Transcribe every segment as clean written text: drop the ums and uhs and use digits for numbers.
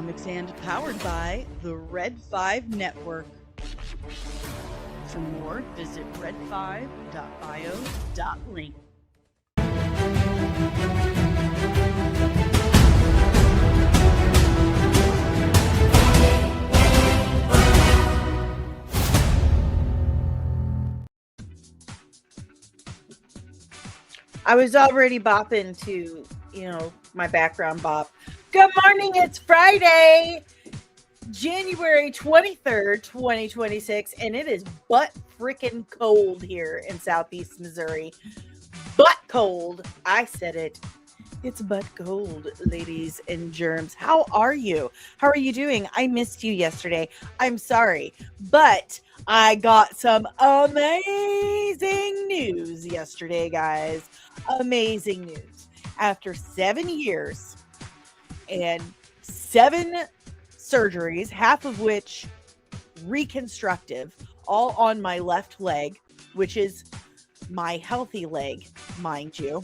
Comics and powered by the Red 5 Network. For more, visit red5.bio.link. I was already bopping to, my background bop. Good morning, it's Friday, January 23rd, 2026, and it is butt freaking cold here in Southeast Missouri. Butt cold. I said it. It's butt cold, ladies and germs. How are you? How are you doing? I missed you yesterday. I'm sorry, but I got some amazing news yesterday, guys. Amazing news. After 7 years and 7 surgeries, half of which reconstructive, all on my left leg, which is my healthy leg, mind you.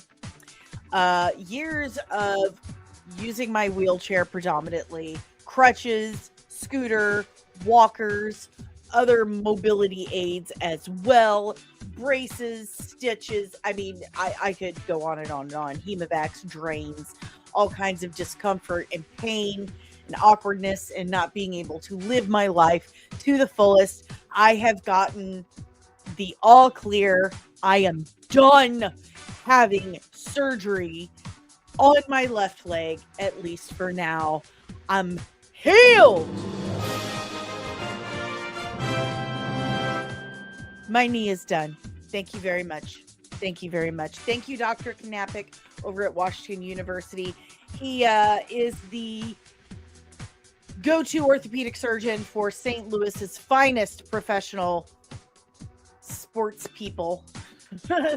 Years of using my wheelchair predominantly, crutches, scooter, walkers, other mobility aids as well, braces, stitches. I mean, I could go on and on and on. Hemovacs, drains, all kinds of discomfort and pain and awkwardness and not being able to live my life to the fullest. I have gotten the all clear. I am done having surgery on my left leg, at least for now. I'm healed. My knee is done. Thank you very much. Thank you very much. Thank you, Dr. Knappich over at Washington University. He is the go-to orthopedic surgeon for St. Louis's finest professional sports people.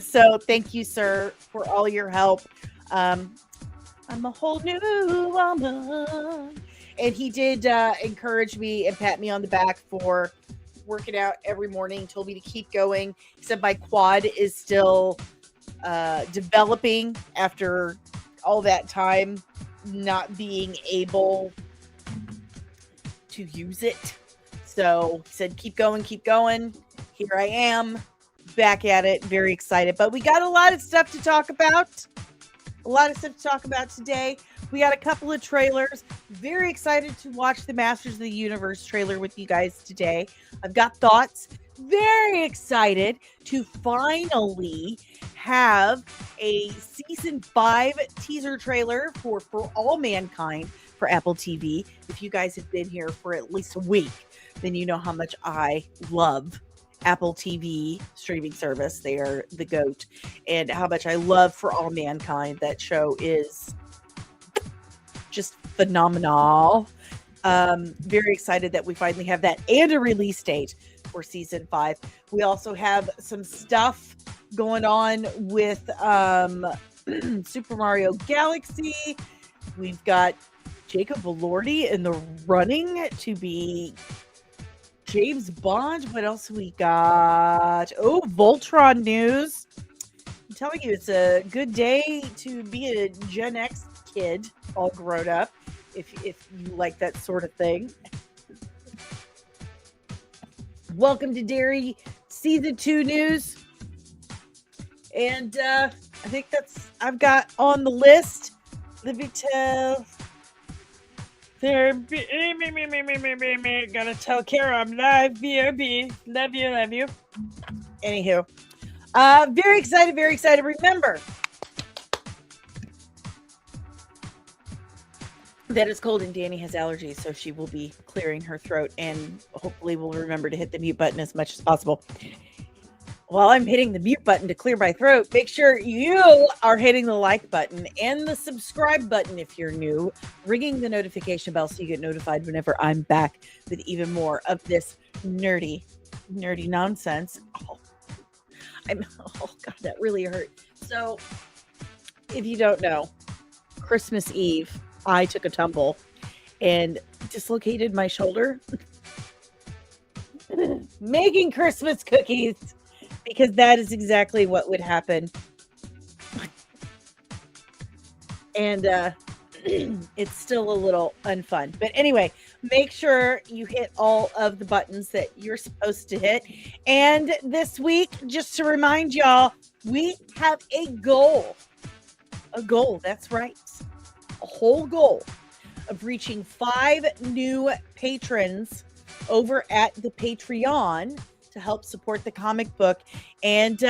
So thank you, sir, for all your help. I'm a whole new woman. And he did encourage me and pat me on the back for working out every morning, told me to keep going. He said my quad is still developing after all that time not being able to use it. So he said, keep going, keep going. Here I am, back at it, very excited. But we got a lot of stuff to talk about. A lot of stuff to talk about today. We got a couple of trailers. Very excited to watch the Masters of the Universe trailer with you guys today. I've got thoughts. Very excited to finally have a season 5 teaser trailer for All Mankind for Apple TV. If you guys have been here for at least a week, then you know how much I love Apple TV streaming service. They are the GOAT. And how much I love For All Mankind. That show is just phenomenal. Very excited that we finally have that and a release date for season 5. We also have some stuff going on with Super Mario Galaxy. We've got Jacob Elordi in the running to be James Bond. What else we got? Oh, Voltron news. I'm telling you, it's a good day to be a Gen X kid, all grown up, if you like that sort of thing. Welcome to Derry season 2 news. And I think that's I've got on the list. Let me tell. There, gonna tell Kara I'm live, BRB. Love you. Anywho, very excited. Remember that it's cold and Dani has allergies, so she will be clearing her throat and hopefully will remember to hit the mute button as much as possible. While I'm hitting the mute button to clear my throat, make sure you are hitting the like button and the subscribe button if you're new, ringing the notification bell so you get notified whenever I'm back with even more of this nerdy nonsense. Oh God, that really hurt. So if you don't know, Christmas Eve, I took a tumble and dislocated my shoulder making Christmas cookies, because that is exactly what would happen. And it's still a little unfun. But anyway, make sure you hit all of the buttons that you're supposed to hit. And this week, just to remind y'all, we have a goal. A goal, that's right. A whole goal of reaching 5 new patrons over at the Patreon to help support the comic book. And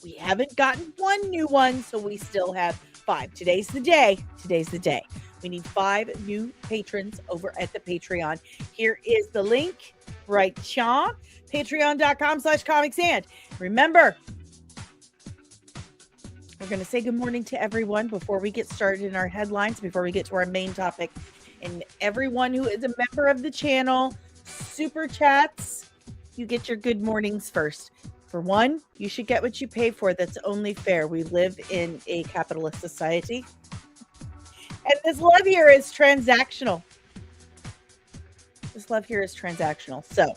we haven't gotten one new one, so we still have 5. Today's the day. We need 5 new patrons over at the Patreon. Here is the link right here. Patreon.com/comicsand. Remember, we're going to say good morning to everyone before we get started in our headlines, before we get to our main topic. And everyone who is a member of the channel, super chats, you get your good mornings first. For one, you should get what you pay for. That's only fair. We live in a capitalist society. And this love here is transactional. So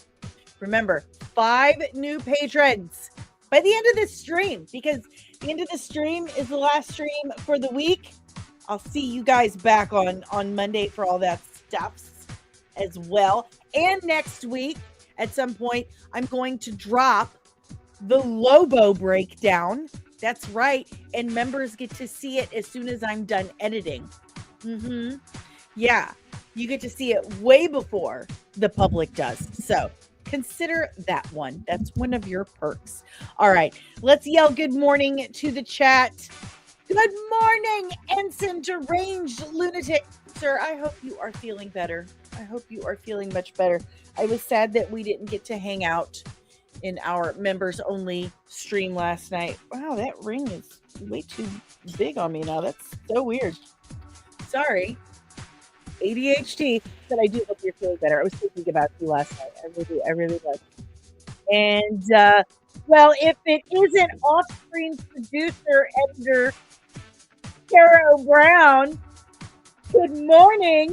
remember, 5 new patrons by the end of this stream, because the end of the stream is the last stream for the week. I'll see you guys back on Monday for all that stuff as well. And next week, at some point, I'm going to drop the Lobo breakdown. That's right. And members get to see it as soon as I'm done editing. Yeah, you get to see it way before the public does. So consider that one. That's one of your perks. All right, let's yell good morning to the chat. Good morning, Ensign Deranged Lunatic. Sir, I hope you are feeling better. I hope you are feeling much better. I was sad that we didn't get to hang out in our members only stream last night. Wow, that ring is way too big on me now. That's so weird. Sorry. ADHD, but I do hope you're feeling better. I was thinking about you last night. I really was. And, well, if it isn't off-screen producer, editor, Carol Brown, good morning.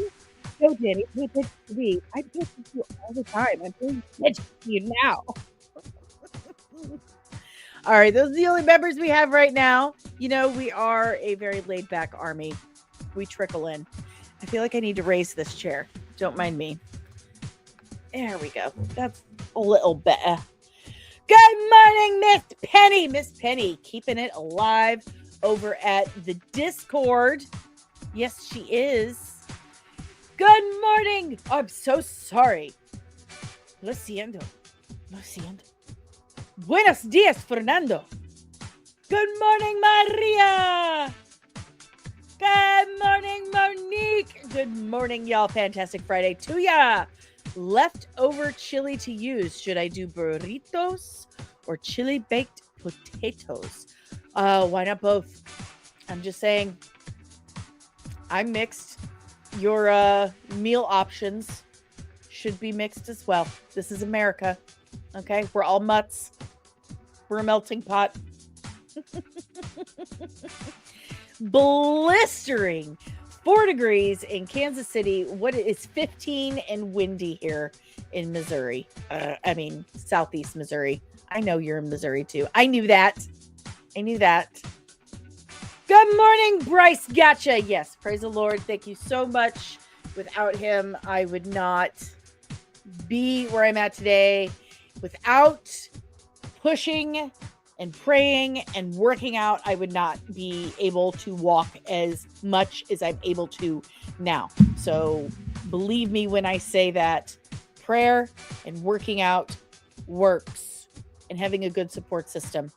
No, Dani, pay attention to me. I pay attention to you all the time. I'm paying attention to you now. All right, those are the only members we have right now. You know, we are a very laid-back army. We trickle in. I feel like I need to raise this chair. Don't mind me. There we go. That's a little better. Good morning, Miss Penny. Miss Penny, keeping it alive over at the Discord. Yes, she is. Good morning. Oh, I'm so sorry. Lo siento. Buenos dias, Fernando. Good morning, Maria. Good morning, Monique. Good morning, y'all. Fantastic Friday to ya. Leftover chili to use. Should I do burritos or chili baked potatoes? Why not both? I'm just saying. I'm mixed. Your meal options should be mixed as well. This is America. Okay? We're all mutts. We're a melting pot. Blistering 4 degrees in Kansas City. What is 15 and windy here in Missouri? Southeast Missouri. I know you're in Missouri too. I knew that. Good morning, Bryce. Gotcha. Yes, praise the Lord. Thank you so much. Without him, I would not be where I'm at today. Without pushing and praying and working out, I would not be able to walk as much as I'm able to now. So believe me when I say that prayer and working out works, and having a good support system.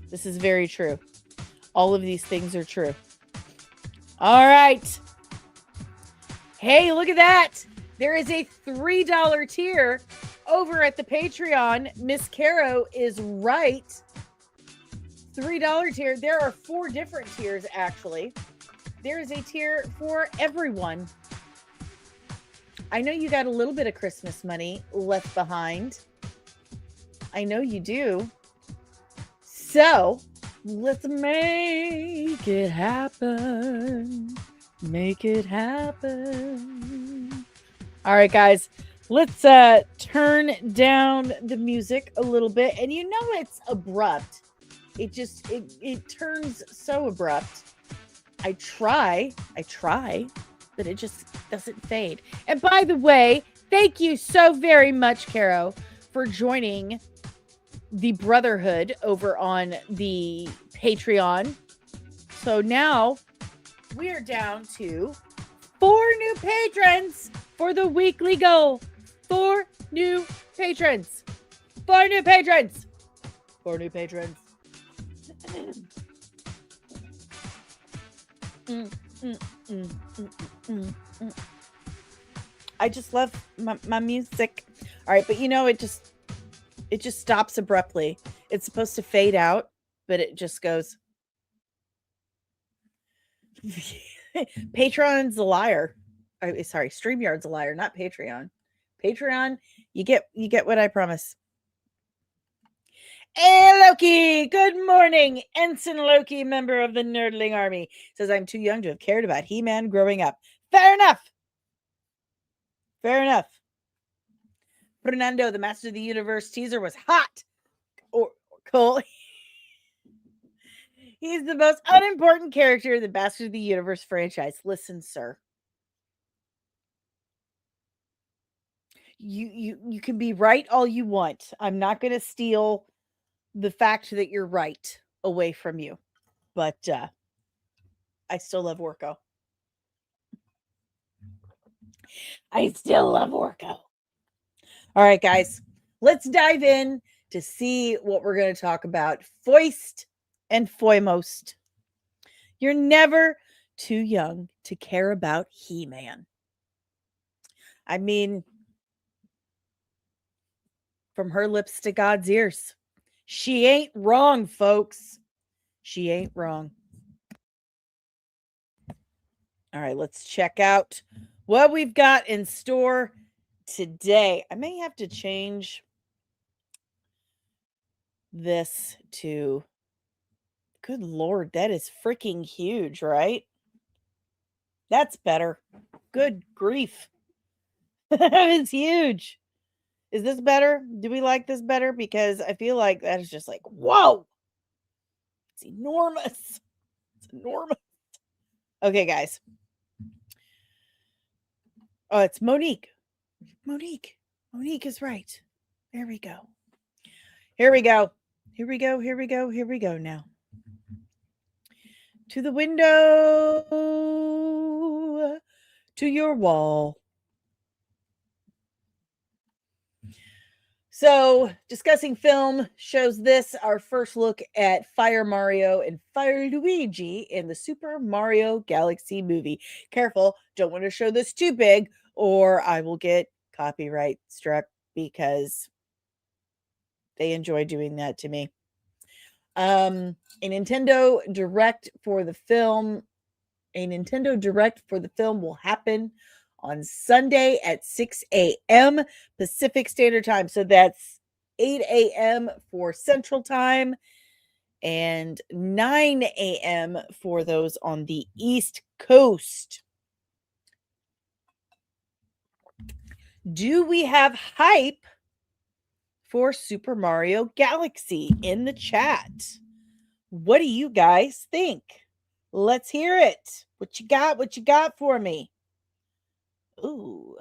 This is very true. All of these things are true. All right. Hey, look at that. There is a $3 tier over at the Patreon. Miss Caro is right. $3 tier. There are 4 different tiers, actually. There is a tier for everyone. I know you got a little bit of Christmas money left behind. I know you do. So, let's make it happen. Make it happen. All right, guys. Let's turn down the music a little bit. And you know it's abrupt. It turns so abrupt I try, but it just doesn't fade. And by the way, thank you so very much, Caro, for joining the Brotherhood over on the Patreon. So now we are down to 4 new patrons for the weekly goal. 4 new patrons. 4 new patrons. 4 new patrons. I just love my music. All right, but you know, it just stops abruptly. It's supposed to fade out, but it just goes. Patreon's a liar. Sorry, StreamYard's a liar, not Patreon. Patreon, you get what I promise. Hey, Loki! Good morning! Ensign Loki, member of the Nerdling Army, says, I'm too young to have cared about He-Man growing up. Fair enough! Fair enough. Fernando, the Master of the Universe teaser was hot! Or cool. He's the most unimportant character in the Master of the Universe franchise. Listen, sir. You can be right all you want. I'm not going to steal the fact that you're right away from you. But I still love Orko. I still love Orko. All right, guys. Let's dive in to see what we're going to talk about. Foist and foremost. You're never too young to care about He-Man. I mean, from her lips to God's ears. She ain't wrong, folks. She ain't wrong. All right, let's check out what we've got in store today. I may have to change this to, good Lord, that is freaking huge, right? That's better. Good grief. That is huge. Is this better? Do we like this better? Because I feel like that is just like, whoa. It's enormous. It's enormous. Okay, guys. Oh, it's Monique. Monique is right. There we go. Here we go. Here we go. Here we go. Here we go now. To the window. To your wall. So, discussing film shows this our first look at Fire Mario and Fire Luigi in the Super Mario Galaxy movie. Careful, don't want to show this too big or I will get copyright struck because they enjoy doing that to me. A Nintendo Direct for the film will happen on Sunday at 6 a.m. Pacific Standard Time. So that's 8 a.m. for Central Time and 9 a.m. for those on the East Coast. Do we have hype for Super Mario Galaxy in the chat? What do you guys think? Let's hear it. What you got? What you got for me? Ooh.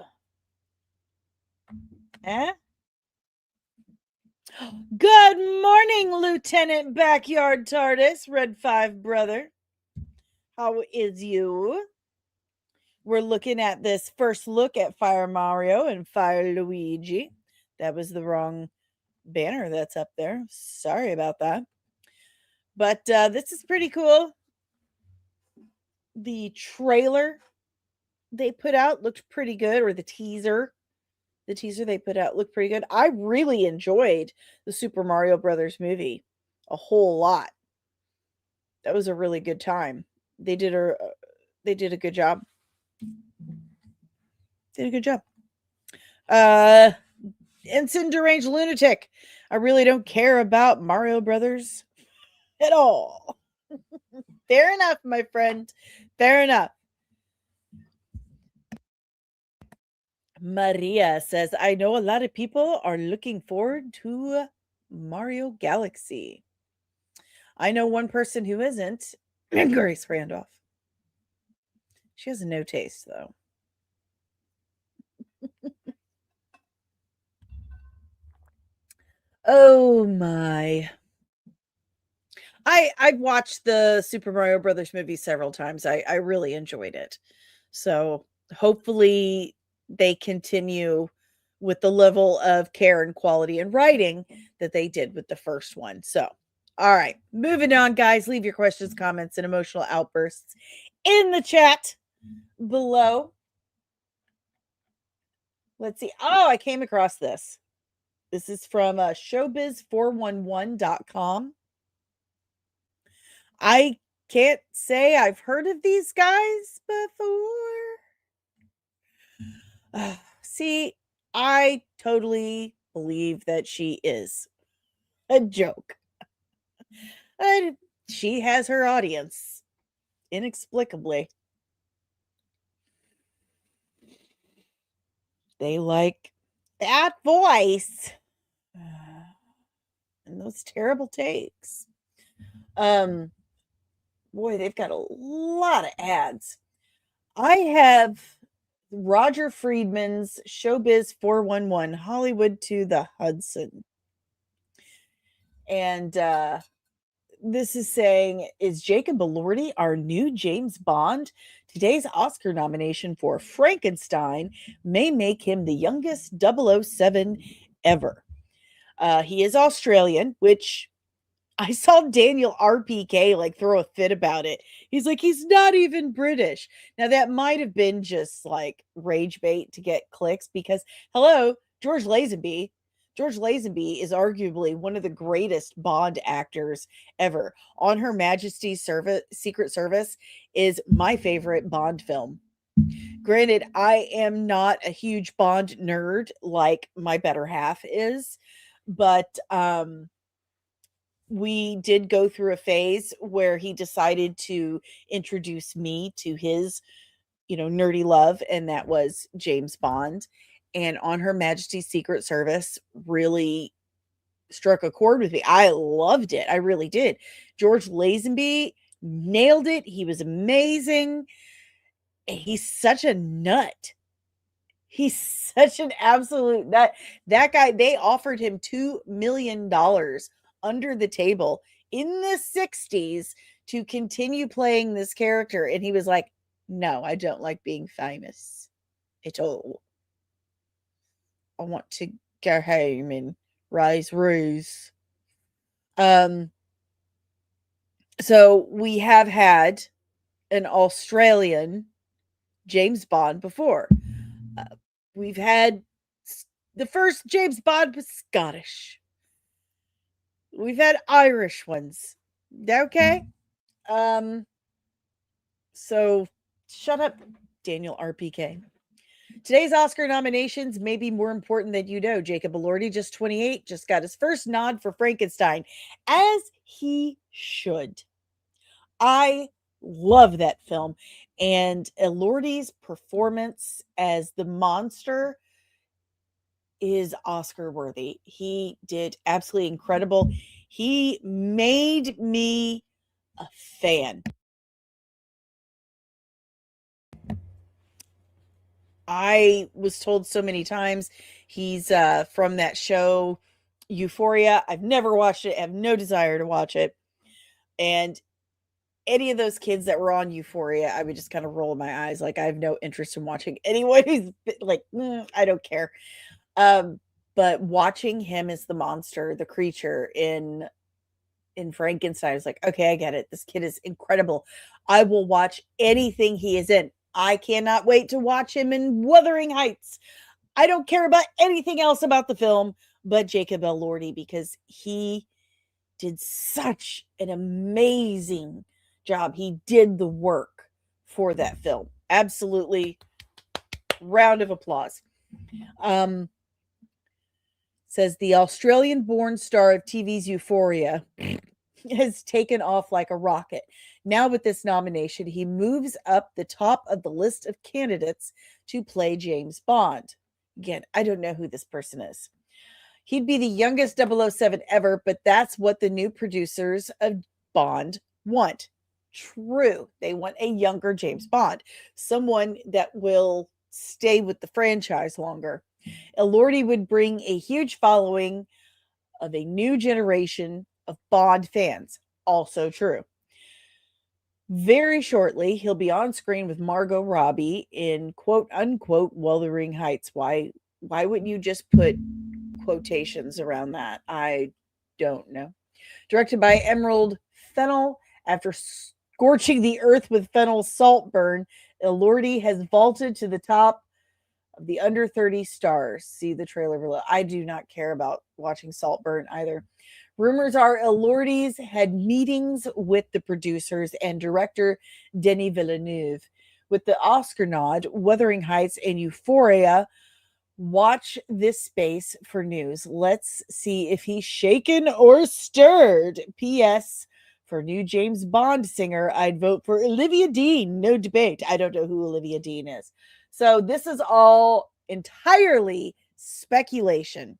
Eh? Good morning, Lieutenant Backyard TARDIS, Red 5 brother. How is you? We're looking at this first look at Fire Mario and Fire Luigi. That was the wrong banner that's up there. Sorry about that. But this is pretty cool. The trailer they put out looked pretty good, or the teaser they put out looked pretty good. I really enjoyed the Super Mario Brothers movie a whole lot. That was a really good time. They did a good job. Did a good job. Ensign Deranged Lunatic. I really don't care about Mario Brothers at all. Fair enough, my friend. Fair enough. Maria says, I know a lot of people are looking forward to Mario Galaxy. I know one person who isn't, Grace Randolph. She has no taste, though. Oh my. I've watched the Super Mario Brothers movie several times. I really enjoyed it. So hopefully they continue with the level of care and quality and writing that they did with the first one. So, all right, moving on, guys. Leave your questions, comments, and emotional outbursts in the chat below. Let's see. Oh, I came across this. This is from showbiz411.com. I can't say I've heard of these guys before. See, I totally believe that she is a joke. And she has her audience, inexplicably. They like that voice and those terrible takes. Boy, they've got a lot of ads. I have Roger Friedman's Showbiz 411 Hollywood to the Hudson. And this is saying, is Jacob Elordi our new James Bond? Today's Oscar nomination for Frankenstein may make him the youngest 007 ever. He is Australian, which I saw Daniel RPK like throw a fit about it. He's like, he's not even British. Now that might have been just like rage bait to get clicks because hello, George Lazenby. George Lazenby is arguably one of the greatest Bond actors ever. On Her Majesty's Secret Service is my favorite Bond film. Granted, I am not a huge Bond nerd like my better half is, but we did go through a phase where he decided to introduce me to his, nerdy love, and that was James Bond. And On Her Majesty's Secret Service really struck a chord with me. I loved it. I really did. George Lazenby nailed it. He was amazing. He's such a nut. He's such an absolute nut. That guy, they offered him $2 million under the table in the 60s to continue playing this character. And he was like, no, I don't like being famous at all. I want to go home and raise roos. So we have had an Australian James Bond before. We've had the first James Bond was Scottish. We've had Irish ones. Okay. So shut up, Daniel RPK. Today's Oscar nominations may be more important than you know. Jacob Elordi, just 28, just got his first nod for Frankenstein, as he should. I love that film. And Elordi's performance as the monster is Oscar worthy. He did absolutely incredible. He made me a fan. I was told so many times he's from that show Euphoria. I've never watched it. I have no desire to watch it. And any of those kids that were on Euphoria, I would just kind of roll my eyes. Like, I have no interest in watching anyone who's like, I don't care. But watching him as the monster, the creature in Frankenstein, I was like, okay, I get it. This kid is incredible. I will watch anything he is in. I cannot wait to watch him in Wuthering Heights. I don't care about anything else about the film but Jacob Elordi, because he did such an amazing job. He did the work for that film. Absolutely. Round of applause. Says the Australian-born star of TV's Euphoria has taken off like a rocket. Now with this nomination, he moves up the top of the list of candidates to play James Bond. Again, I don't know who this person is. He'd be the youngest 007 ever, but that's what the new producers of Bond want. True. They want a younger James Bond, someone that will stay with the franchise longer. Elordi would bring a huge following of a new generation of Bond fans. Also true. Very shortly, he'll be on screen with Margot Robbie in quote unquote Wuthering Heights. Why wouldn't you just put quotations around that? I don't know. Directed by Emerald Fennell, after scorching the earth with Fennel Saltburn, Elordi has vaulted to the top of the under 30 stars. See the trailer below. I do not care about watching Saltburn either. Rumors are Elordi's had meetings with the producers and director Denis Villeneuve. With the Oscar nod, Wuthering Heights, and Euphoria, watch this space for news. Let's see if he's shaken or stirred. P.S. For new James Bond singer, I'd vote for Olivia Dean. No debate. I don't know who Olivia Dean is. So this is all entirely speculation.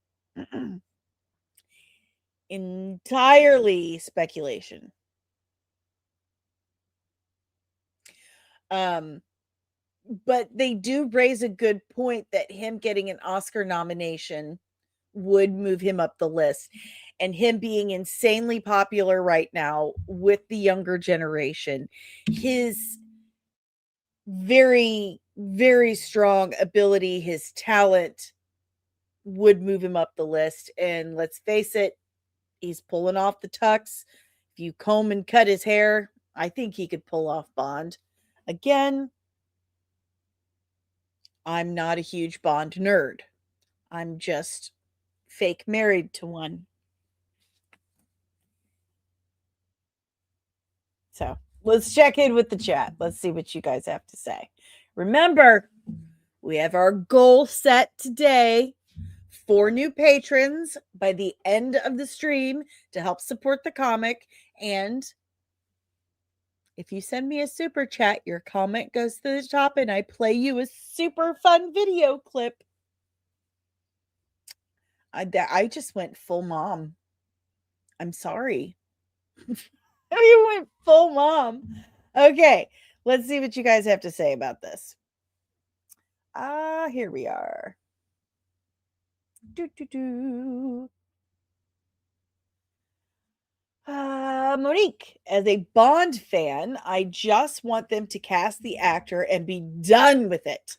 Entirely speculation. But they do raise a good point that him getting an Oscar nomination would move him up the list, and him being insanely popular right now with the younger generation, his very, very strong ability, his talent would move him up the list. And let's face it, he's pulling off the tux. If you comb and cut his hair, I think he could pull off Bond. Again, I'm not a huge Bond nerd. I'm just fake married to one. So let's check in with the chat. Let's see what you guys have to say. Remember, we have our goal set today. 4 new patrons by the end of the stream to help support the comic. And if you send me a super chat, your comment goes to the top and I play you a super fun video clip. I just went full mom. I'm sorry. You went full mom. Okay, let's see what you guys have to say about this. Here we are. Monique, as a Bond fan, I just want them to cast the actor and be done with it.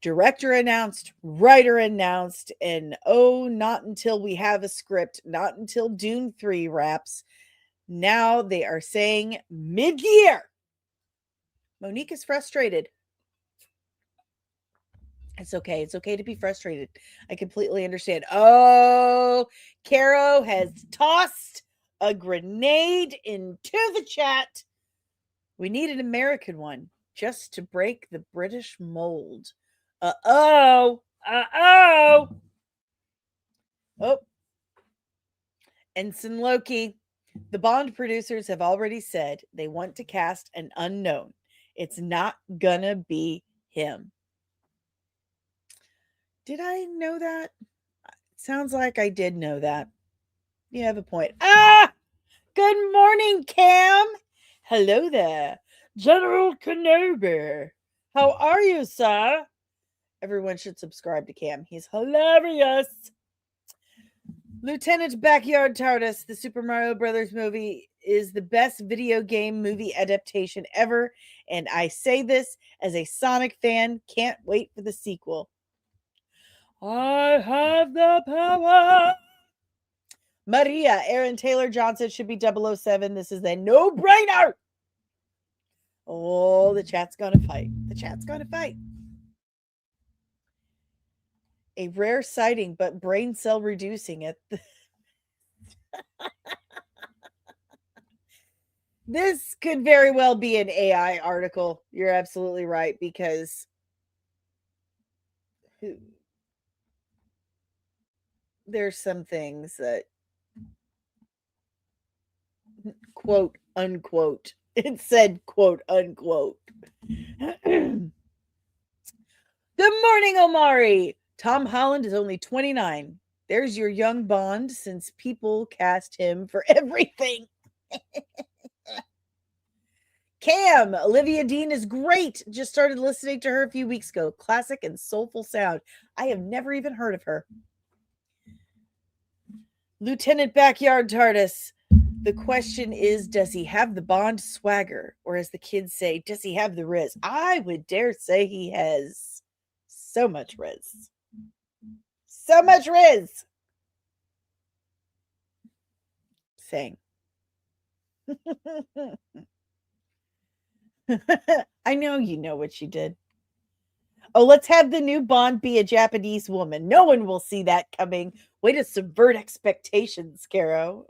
Director announced, writer announced, and not until we have a script, not until Dune 3 wraps. Now they are saying mid-year. Monique is frustrated. It's okay. It's okay to be frustrated. I completely understand. Oh, Caro has tossed a grenade into the chat. We need an American one just to break the British mold. Oh. Ensign Loki. The Bond producers have already said they want to cast an unknown. It's not gonna be him. Did I know that? Sounds like I did know that. You have a point. Good morning, Cam. Hello there. General Kenobi. How are you, sir? Everyone should subscribe to Cam. He's hilarious. Lieutenant Backyard TARDIS, the Super Mario Brothers movie, is the best video game movie adaptation ever. And I say this as a Sonic fan. Can't wait for the sequel. I have the power. Maria, Aaron Taylor Johnson should be 007. This is a no-brainer. Oh, the chat's gonna fight. The chat's gonna fight. A rare sighting, but brain cell reducing it. This could very well be an AI article. You're absolutely right, because there's some things that quote unquote, it said quote unquote. Good morning, Omari. Tom Holland is only 29. There's your young Bond, since people cast him for everything. Cam, Olivia Dean is great. Just started listening to her a few weeks ago. Classic and soulful sound. I have never even heard of her. Lieutenant Backyard TARDIS. The question is, does he have the Bond swagger? Or as the kids say, does he have the Riz? I would dare say he has so much Riz. So much Riz. Saying. I know you know what you did. Oh, let's have the new Bond be a Japanese woman. No one will see that coming. Way to subvert expectations, Caro.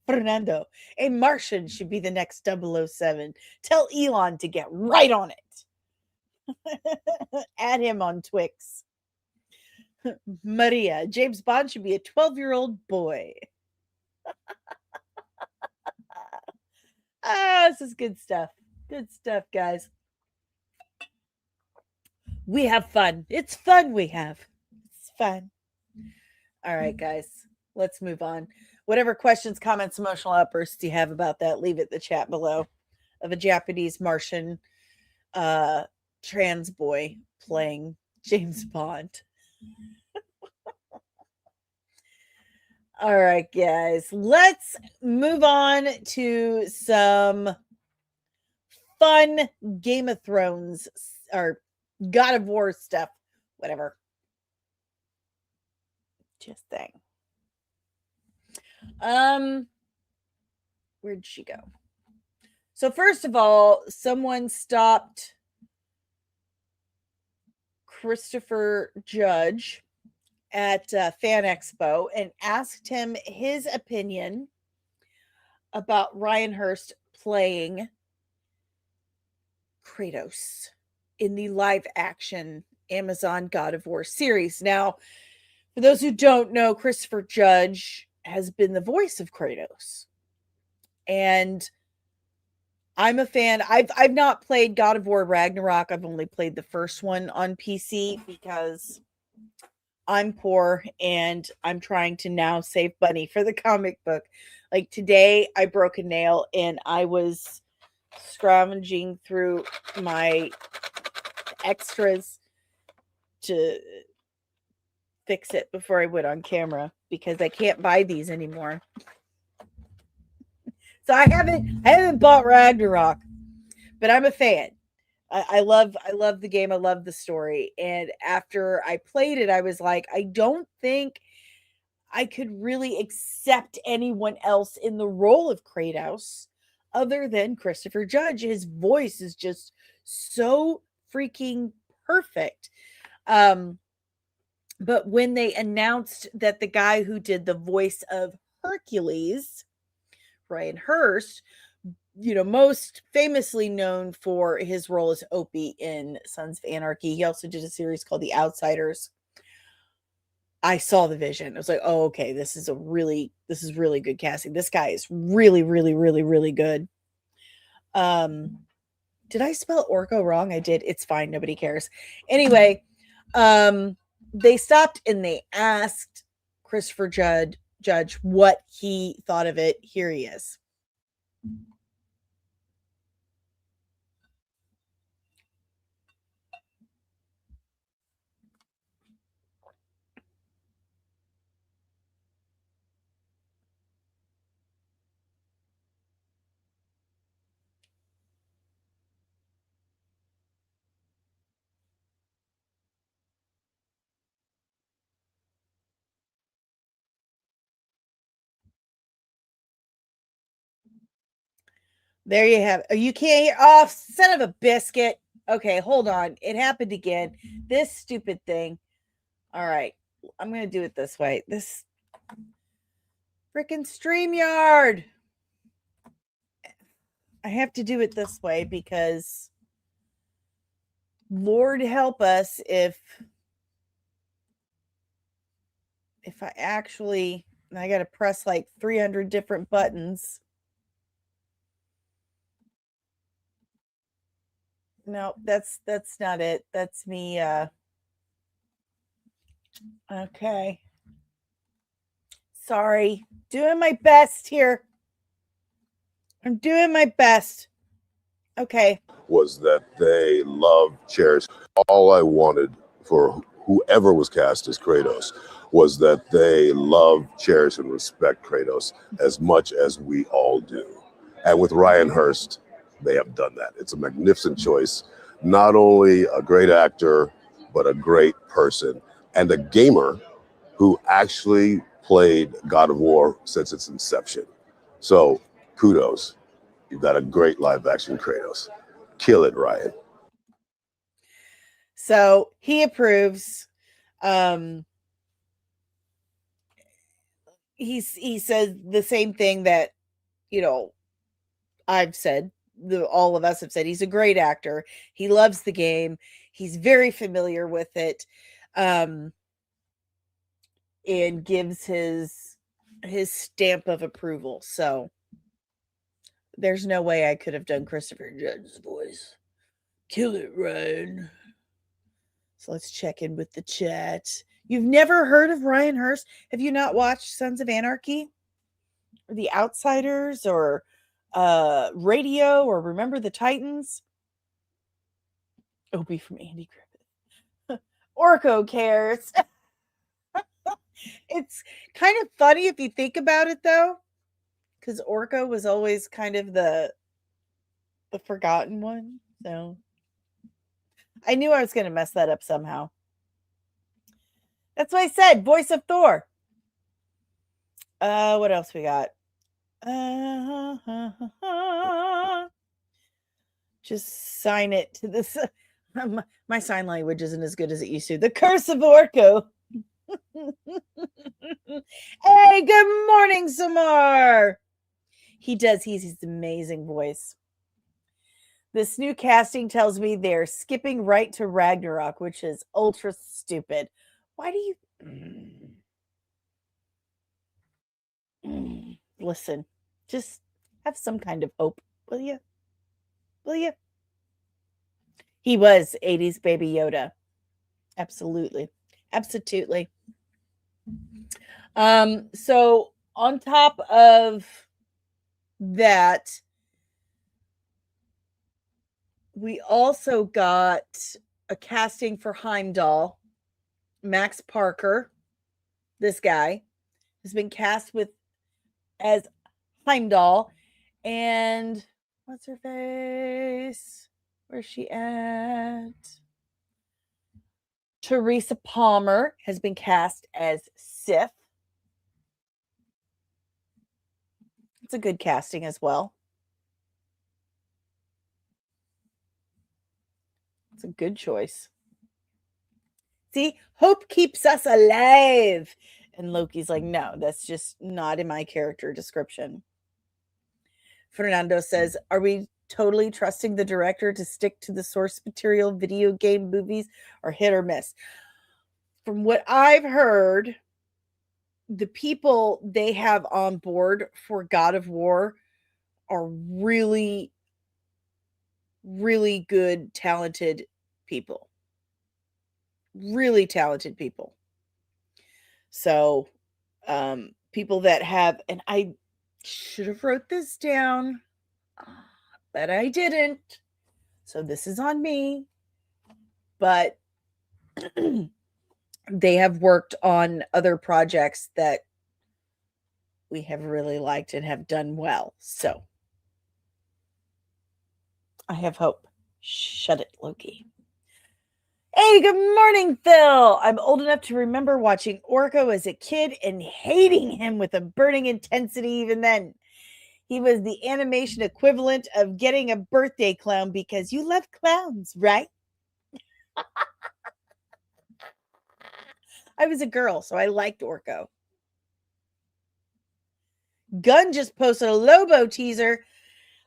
Fernando, a Martian should be the next 007. Tell Elon to get right on it. Add him on Twix. Maria, James Bond should be a 12-year-old boy. This is good stuff. Good stuff, guys. We have fun. It's fun we have. It's fun. All right, guys. Let's move on. Whatever questions, comments, emotional outbursts you have about that, leave it in the chat below. Of a Japanese Martian trans boy playing James Bond. All right, guys. Let's move on to some fun Game of Thrones or God of War stuff. Whatever. Just thing. Where'd she go? So first of all, someone stopped Christopher Judge at Fan Expo and asked him his opinion about Ryan Hurst playing Kratos in the live action Amazon God of War series. Now, for those who don't know, Christopher Judge has been the voice of Kratos. And I'm a fan. I've not played God of War Ragnarok. I've only played the first one on PC because I'm poor and I'm trying to now save money for the comic book. Like today, I broke a nail and I was scrounging through my extras to fix it before I went on camera because I can't buy these anymore. So I haven't bought Ragnarok, but I'm a fan. I love the game. I love the story. And after I played it, I was like, I don't think I could really accept anyone else in the role of Kratos other than Christopher Judge. His voice is just so freaking perfect. But when they announced that the guy who did the voice of Hercules, Ryan Hurst, you know, most famously known for his role as Opie in Sons of Anarchy. He also did a series called The Outsiders. I saw the vision. I was like, oh, okay, this is really good casting. This guy is really, really, really, really good. Did I spell Orko wrong? I did. It's fine. Nobody cares. Anyway, they stopped and they asked Christopher Judge what he thought of it. Here he is. There you have it. Oh, you can't hear. Oh, son of a biscuit. Okay, hold on. It happened again. This stupid thing. All right. I'm going to do it this way. This freaking StreamYard. I have to do it this way because Lord help us if I actually, I got to press like 300 different buttons. No, that's not it. That's me. Okay. Sorry. Doing my best here. I'm doing my best. Okay. Was that they love, cherish. All I wanted for whoever was cast as Kratos was that they love, cherish, and respect Kratos as much as we all do. And with Ryan Hurst, they have done that. It's a magnificent choice. Not only a great actor, but a great person and a gamer who actually played God of War since its inception. So kudos. You've got a great live action Kratos. Kill it, Ryan. So he approves. He says the same thing that, you know, I've said, all of us have said. He's a great actor. He loves the game. He's very familiar with it. And gives his stamp of approval. So there's no way I could have done Christopher Judge's voice. Kill it, Ryan. So let's check in with the chat. You've never heard of Ryan Hurst? Have you not watched Sons of Anarchy? Or The Outsiders? Or Radio? Or Remember the Titans? Opie from Andy Griffith. Orko cares. It's kind of funny if you think about it, though, because Orko was always kind of the forgotten one. So I knew I was going to mess that up somehow. That's what I said. Voice of Thor. What else we got? Just sign it to this. My sign language isn't as good as it used to. The Curse of Orko. Hey, good morning, Samar. He does. He's his amazing voice. This new casting tells me they're skipping right to Ragnarok, which is ultra stupid. Why do you listen? Just have some kind of hope, will you? Will you? He was 80s Baby Yoda. Absolutely. Absolutely. So on top of that, we also got a casting for Heimdall. Max Parker, this guy, has been cast as Heimdall. And what's her face? Where's she at? Teresa Palmer has been cast as Sif. It's a good casting as well. It's a good choice. See, hope keeps us alive. And Loki's like, no, that's just not in my character description. Fernando says, are we totally trusting the director to stick to the source material video game movies or hit or miss? From what I've heard, the people they have on board for God of War are really, really good, talented people. Really talented people. So, people that have, and I should have wrote this down, but I didn't. So this is on me. But they have worked on other projects that we have really liked and have done well. So I have hope. Shut it, Loki. Hey, good morning, Phil. I'm old enough to remember watching Orko as a kid and hating him with a burning intensity even then. He was the animation equivalent of getting a birthday clown because you love clowns, right? I was a girl, so I liked Orko. Gunn just posted a Lobo teaser.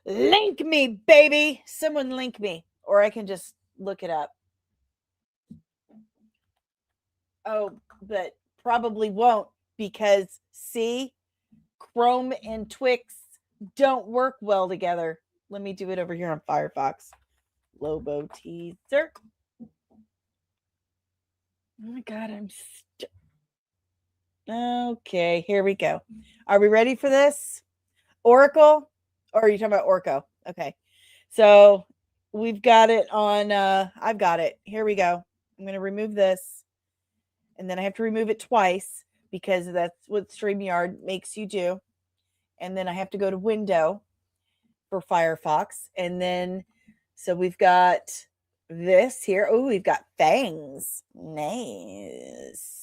Link me, baby. Someone link me, or I can just look it up. Oh, but probably won't because, see, Chrome and Twix don't work well together. Let me do it over here on Firefox. Lobo teaser. Oh my God, I'm okay, here we go. Are we ready for this? Oracle, Or are you talking about Orko? Okay. So we've got it on, I've got it. Here we go. I'm going to remove this. And then I have to remove it twice because that's what StreamYard makes you do. And then I have to go to Window for Firefox. And then, so we've got this here. Oh, we've got fangs. Nice.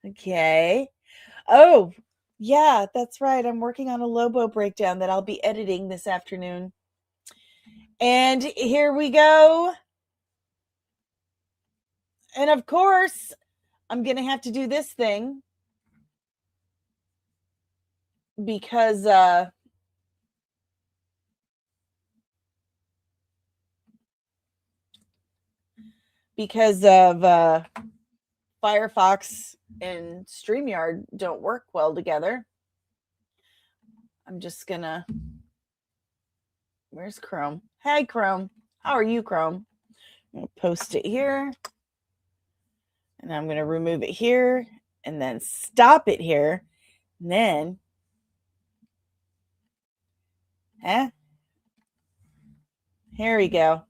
Okay. Oh, yeah, that's right. I'm working on a Lobo breakdown that I'll be editing this afternoon. And here we go. And of course, I'm going to have to do this thing because of Firefox and StreamYard don't work well together. I'm just gonna, where's Chrome? Hey, Chrome. How are you, Chrome? I'm gonna post it here. And I'm gonna remove it here and then stop it here. And then, here we go.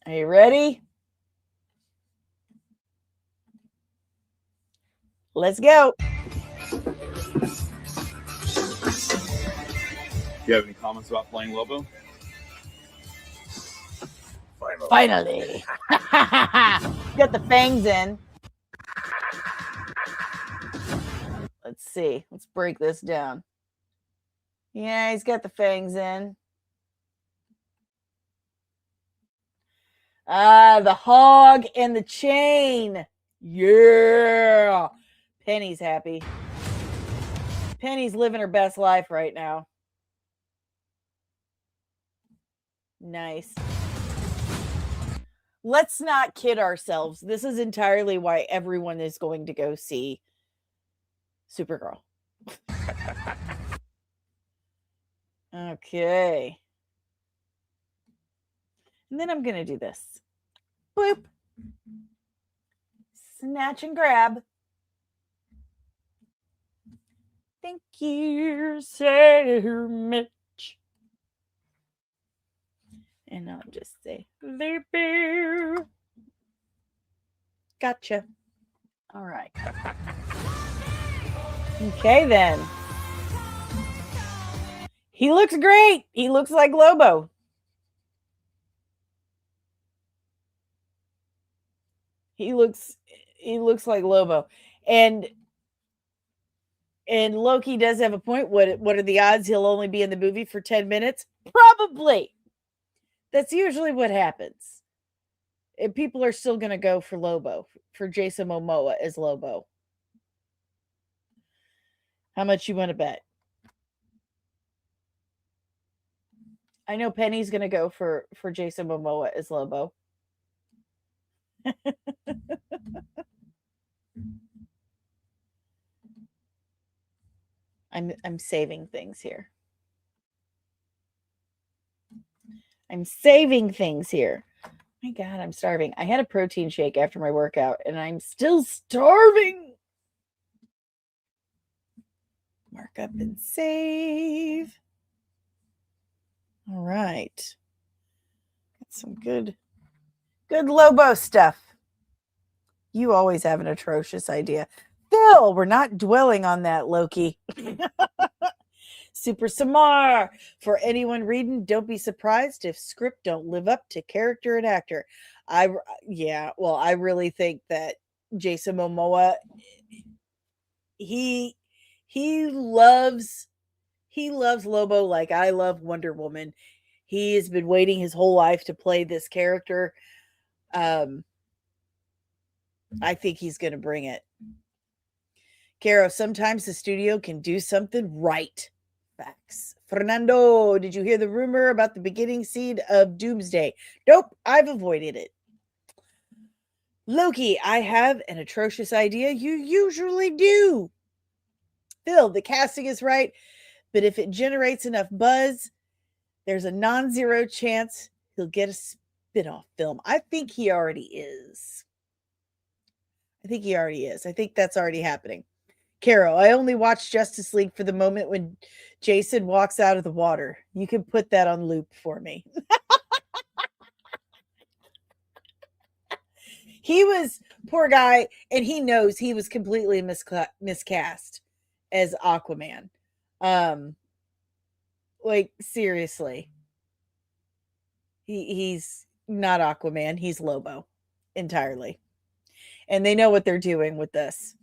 Are you ready? Let's go. Do you have any comments about playing Lobo? Finally. Got the fangs in. Let's see. Let's break this down. Yeah, he's got the fangs in. The hog and the chain. Yeah. Penny's happy. Penny's living her best life right now. Nice. Let's not kid ourselves. This is entirely why everyone is going to go see Supergirl. Okay. And then I'm going to do this. Boop. Snatch and grab. Thank you so much. And I'll just say, Lobo. Gotcha. All right. Okay, then. He looks great. He looks like Lobo. He looks like Lobo. And Loki does have a point. What are the odds he'll only be in the movie for 10 minutes? Probably. That's usually what happens. And people are still going to go for Lobo, for Jason Momoa as Lobo. How much you want to bet? I know Penny's going to go for Jason Momoa as Lobo. I'm saving things here. I'm saving things here. My God, I'm starving. I had a protein shake after my workout, and I'm still starving. Mark up and save. All right. Got some good Lobo stuff. You always have an atrocious idea. Phil, we're not dwelling on that, Loki. Super Samar. For anyone reading, don't be surprised if script don't live up to character and actor. I really think that Jason Momoa, he loves Lobo like I love Wonder Woman. He has been waiting his whole life to play this character. I think he's going to bring it. Caro, sometimes the studio can do something right. Facts. Fernando, did you hear the rumor about the beginning scene of Doomsday? Nope, I've avoided it. Loki, I have an atrocious idea. You usually do. Phil, the casting is right, but if it generates enough buzz, there's a non-zero chance he'll get a spin-off film. I think he already is. I think he already is. I think that's already happening. Carol, I only watched Justice League for the moment when Jason walks out of the water. You can put that on loop for me. He was, poor guy, and he knows he was completely miscast as Aquaman. Like, seriously. He's not Aquaman. He's Lobo entirely. And they know what they're doing with this.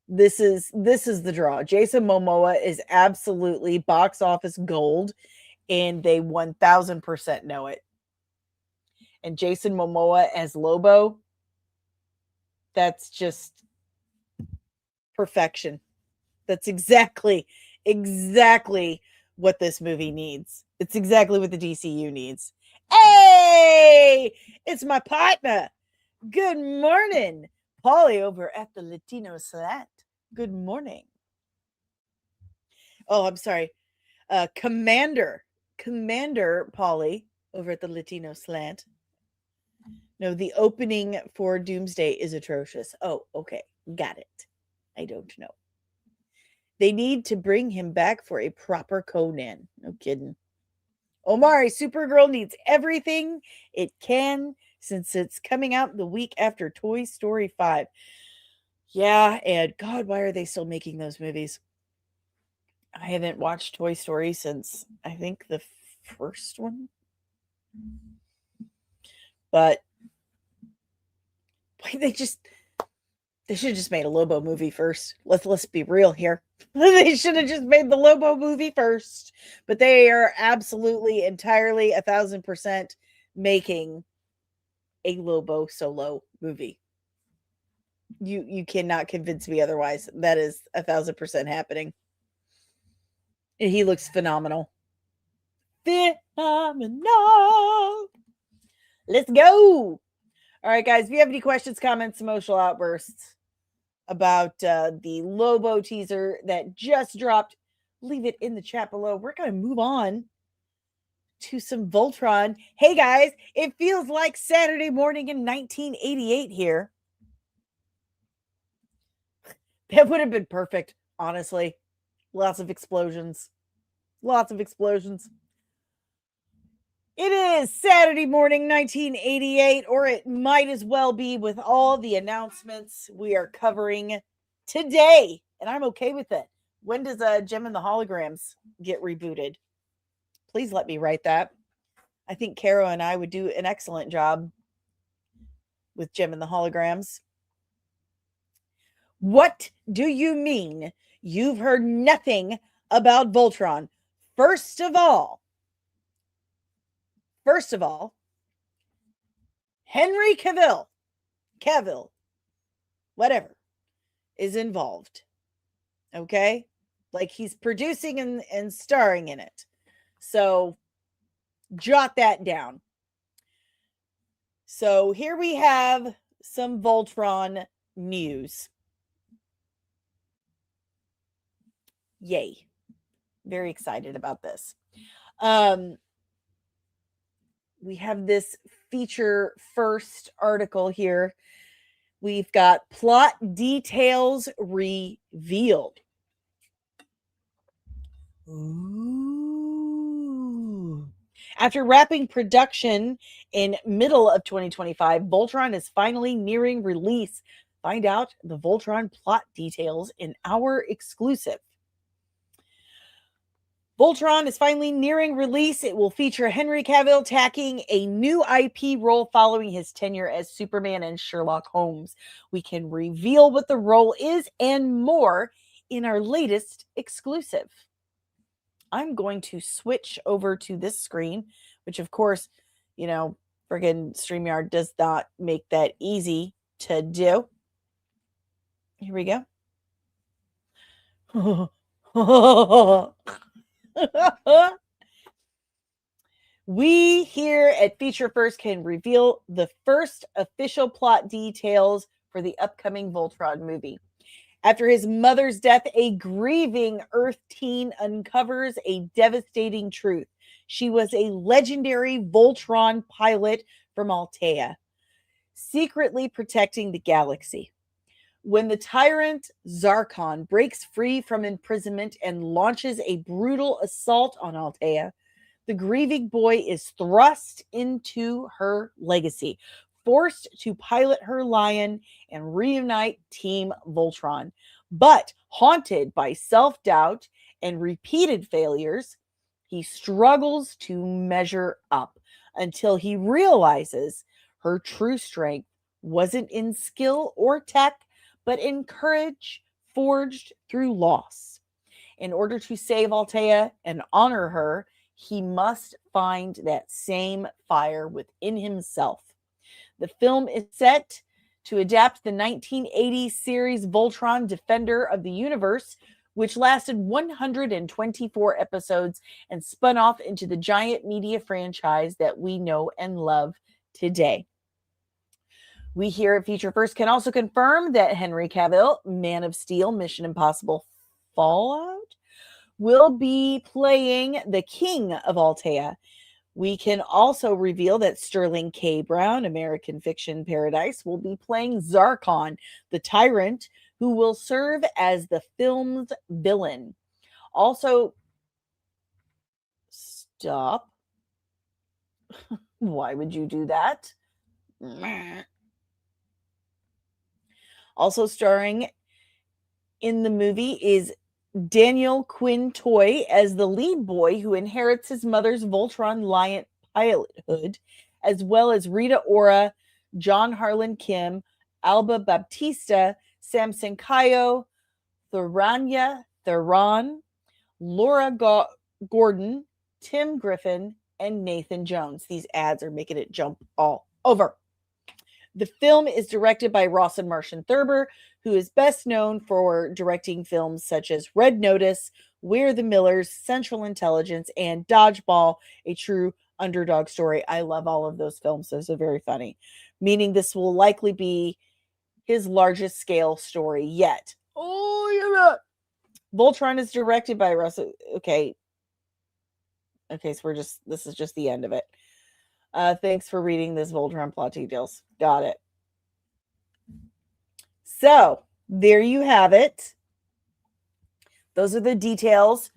This is the draw. Jason Momoa is absolutely box office gold, and they 1000% know it. And Jason Momoa as Lobo, that's just perfection. That's exactly what this movie needs. It's exactly what the DCU needs. Hey, it's my partner. Good morning, Polly over at the Latino Slant. Good morning. Oh, I'm sorry. Commander Polly over at the Latino Slant. No, the opening for Doomsday is atrocious. Oh, okay. Got it. I don't know. They need to bring him back for a proper Conan. No kidding. Omari, Supergirl needs everything it can since it's coming out the week after Toy Story 5. Yeah, and God, why are they still making those movies? I haven't watched Toy Story since, I think, the first one. But they should have just made a Lobo movie first. Let's be real here. They should have just made the Lobo movie first. But they are absolutely, entirely, 1000% making a Lobo solo movie. You cannot convince me otherwise. That is 1000% happening. And he looks phenomenal. Phenomenal. Let's go. All right, guys, if you have any questions, comments, emotional outbursts about the Lobo teaser that just dropped, leave it in the chat below. We're going to move on to some Voltron. Hey, guys, it feels like Saturday morning in 1988 here. That would have been perfect, honestly. Lots of explosions. Lots of explosions. It is Saturday morning, 1988, or it might as well be with all the announcements we are covering today. And I'm okay with it. When does Gem and the Holograms get rebooted? Please let me write that. I think Caro and I would do an excellent job with Gem and the Holograms. What do you mean you've heard nothing about Voltron? First of all, Henry Cavill, whatever, is involved. Okay? Like he's producing and starring in it. So jot that down. So here we have some Voltron news. Yay. Very excited about this. We have this feature first article here. We've got plot details revealed. Ooh. After wrapping production in middle of 2025, Voltron is finally nearing release. Find out the Voltron plot details in our exclusive. Voltron is finally nearing release. It will feature Henry Cavill tackling a new IP role following his tenure as Superman and Sherlock Holmes. We can reveal what the role is and more in our latest exclusive. I'm going to switch over to this screen, which of course, you know, friggin' StreamYard does not make that easy to do. Here we go. We here at Feature First can reveal the first official plot details for the upcoming Voltron movie. After his mother's death, a grieving Earth teen uncovers a devastating truth. She was a legendary Voltron pilot from Altea, secretly protecting the galaxy. When the tyrant Zarkon breaks free from imprisonment and launches a brutal assault on Altea, the grieving boy is thrust into her legacy, forced to pilot her lion and reunite Team Voltron. But haunted by self-doubt and repeated failures, he struggles to measure up until he realizes her true strength wasn't in skill or tech, but in courage forged through loss. In order to save Altea and honor her, he must find that same fire within himself. The film is set to adapt the 1980 series Voltron Defender of the Universe, which lasted 124 episodes and spun off into the giant media franchise that we know and love today. We here at Feature First can also confirm that Henry Cavill, Man of Steel, Mission Impossible Fallout, will be playing the King of Altea. We can also reveal that Sterling K. Brown, American Fiction Paradise, will be playing Zarkon, the tyrant, who will serve as the film's villain. Also, stop. Why would you do that? Also starring in the movie is Daniel Quinn Toy as the lead boy who inherits his mother's Voltron Lion pilothood, as well as Rita Ora, John Harlan Kim, Alba Baptista, Samson Kayo, Theron, Laura Gordon, Tim Griffin, and Nathan Jones. These ads are making it jump all over. The film is directed by Rawson Martian Thurber, who is best known for directing films such as Red Notice, We're the Millers, Central Intelligence, and Dodgeball, a true underdog story. I love all of those films. Those are very funny. Meaning this will likely be his largest scale story yet. Oh, yeah. Voltron is directed by Russell. Okay, so this is just the end of it. Thanks for reading this Voltron plot details. Got it. So, there you have it. Those are the details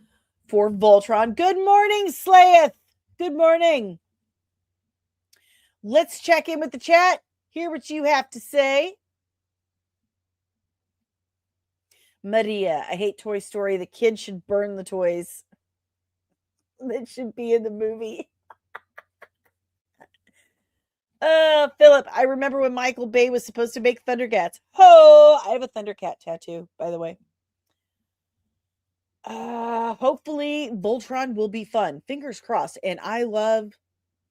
for Voltron. Good morning, Slayeth. Good morning. Let's check in with the chat. Hear what you have to say. Maria, I hate Toy Story. The kids should burn the toys that should be in the movie. Philip, I remember when Michael Bay was supposed to make Thundercats. Oh, I have a Thundercat tattoo, by the way. Hopefully Voltron will be fun. Fingers crossed. And I love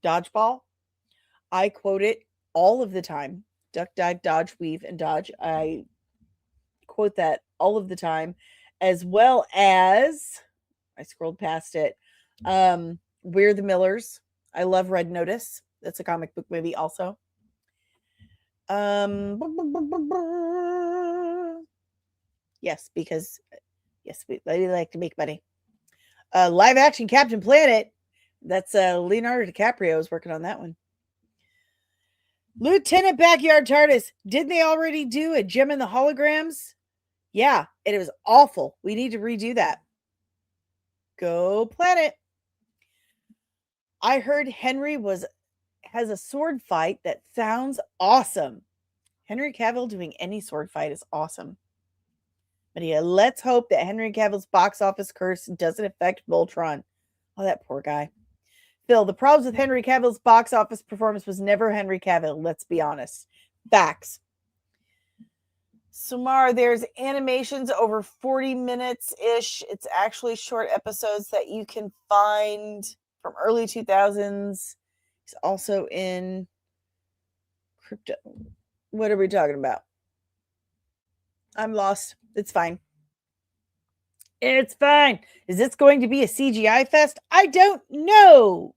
Dodgeball. I quote it all of the time. Duck, dive, dodge, weave, and dodge. I quote that all of the time, as well as I scrolled past it. We're the Millers. I love Red Notice. That's a comic book movie also. Yes, because yes, we like to make money. Live action Captain Planet. That's Leonardo DiCaprio is working on that one. Lieutenant Backyard TARDIS. Didn't they already do a Gem in the Holograms? Yeah, and it was awful. We need to redo that. Go Planet. I heard Henry has a sword fight that sounds awesome. Henry Cavill doing any sword fight is awesome. But yeah, let's hope that Henry Cavill's box office curse doesn't affect Voltron. Oh, that poor guy. Phil, the problems with Henry Cavill's box office performance was never Henry Cavill. Let's be honest. Facts. Sumar, there's animations over 40 minutes-ish. It's actually short episodes that you can find from early 2000s. He's also in Crypto. What are we talking about? I'm lost. It's fine. It's fine. Is this going to be a CGI fest? I don't know.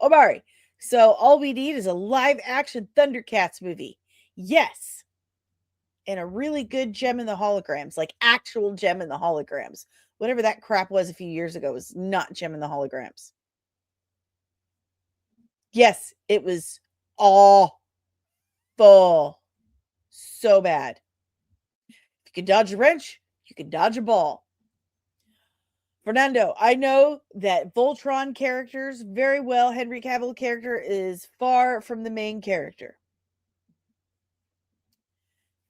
Omari. So all we need is a live action Thundercats movie. Yes. And a really good Gem in the Holograms, like actual Gem in the Holograms. Whatever that crap was a few years ago was not Gem in the Holograms. Yes, it was awful. So bad. If you can dodge a wrench, you can dodge a ball. Fernando, I know that Voltron characters very well. Henry Cavill character is far from the main character.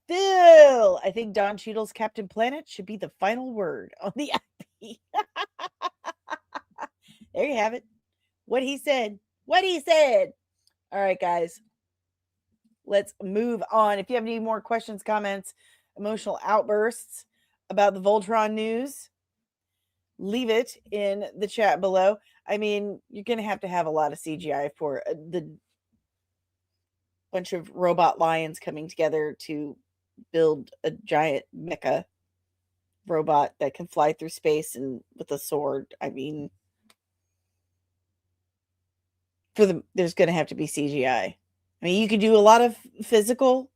Phil, I think Don Cheadle's Captain Planet should be the final word on the IP. There you have it. What he said. What he said. All right, guys. Let's move on. If you have any more questions, comments, emotional outbursts about the Voltron news, leave it in the chat below. I mean, you're going to have a lot of CGI for the bunch of robot lions coming together to build a giant mecha robot that can fly through space and with a sword. I mean, there's going to have to be CGI. I mean, you could do a lot of physical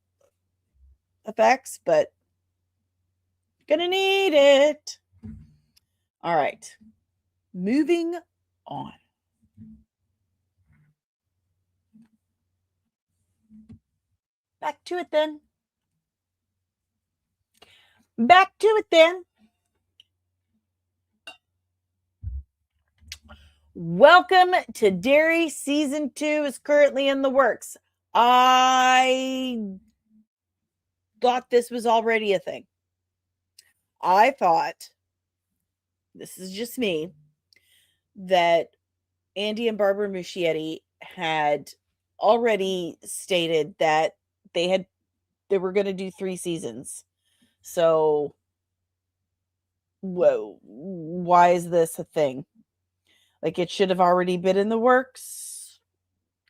effects, but gonna need it. All right. Moving on. Back to it then. Back to it then. Welcome to Derry. Season 2 is currently in the works. I thought this was already a thing. I thought, this is just me, that Andy and Barbara Muschietti had already stated that they were going to do 3 seasons. So, whoa, why is this a thing? Like, it should have already been in the works.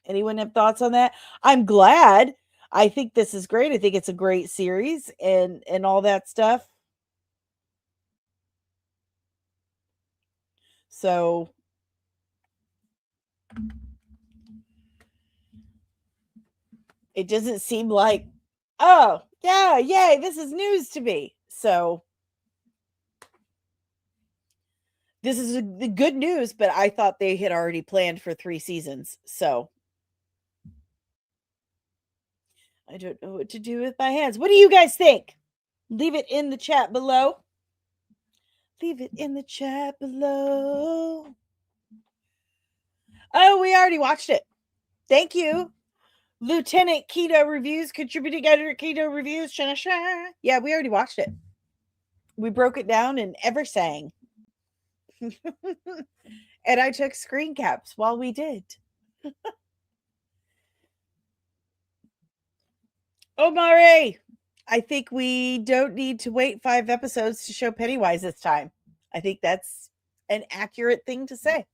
Anyone have thoughts on that? I'm glad. I think this is great. I think it's a great series and all that stuff. So, it doesn't seem like, oh, yeah, yay, this is news to me. So, this is the good news, but I thought they had already planned for 3 seasons. So, I don't know what to do with my hands. What do you guys think? Leave it in the chat below. Leave it in the chat below. Oh, we already watched it. Thank you. Lieutenant Keto Reviews, contributing editor Keto Reviews. Yeah, we already watched it. We broke it down and ever sang. And I took screen caps while we did. Oh, Mare, I think we don't need to wait 5 episodes to show Pennywise this time. I think that's an accurate thing to say.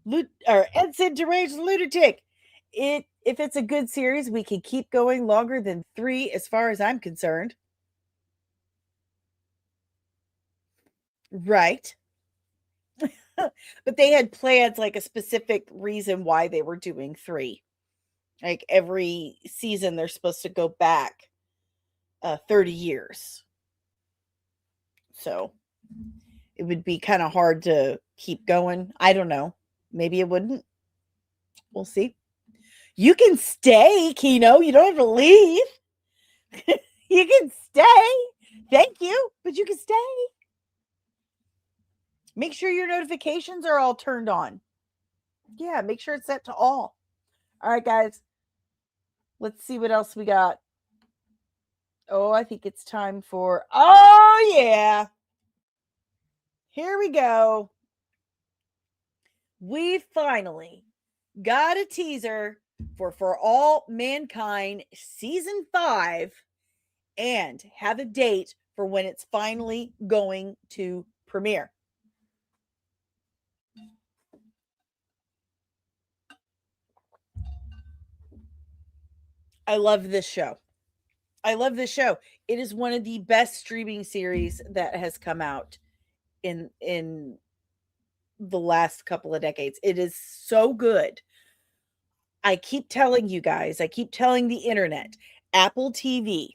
Ensign Deranged Lunatic. If it's a good series, we can keep going longer than 3 as far as I'm concerned. Right. But they had plans, like a specific reason why they were doing 3. Like every season, they're supposed to go back 30 years. So it would be kind of hard to keep going. I don't know. Maybe it wouldn't. We'll see. You can stay, Kino. You don't have to leave. You can stay. Thank you. But you can stay. Make sure your notifications are all turned on. Yeah, make sure it's set to all. All right, guys. Let's see what else we got. Oh, I think it's time for... Oh, yeah. Here we go. We finally got a teaser for All Mankind Season 5 and have a date for when it's finally going to premiere. I love this show. I love this show. It is one of the best streaming series that has come out in the last couple of decades. It is so good. I keep telling you guys, I keep telling the internet, Apple TV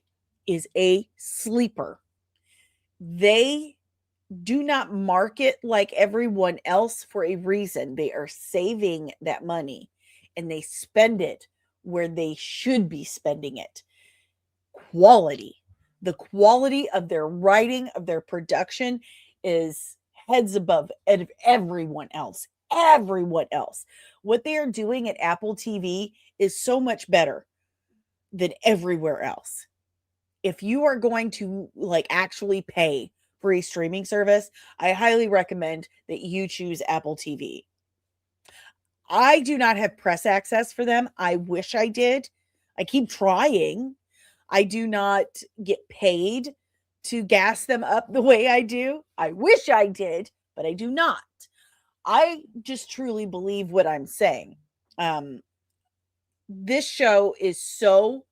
is a sleeper. They do not market like everyone else for a reason. They are saving that money and they spend it where they should be spending it. quality. The quality of their writing, of their production is heads above everyone else. Everyone else. What they are doing at Apple TV is so much better than everywhere else. If you are going to like actually pay for a streaming service, I highly recommend that you choose Apple TV. I do not have press access for them. I wish I did. I keep trying. I do not get paid to gas them up the way I do. I wish I did, but I do not. I just truly believe what I'm saying. This show is so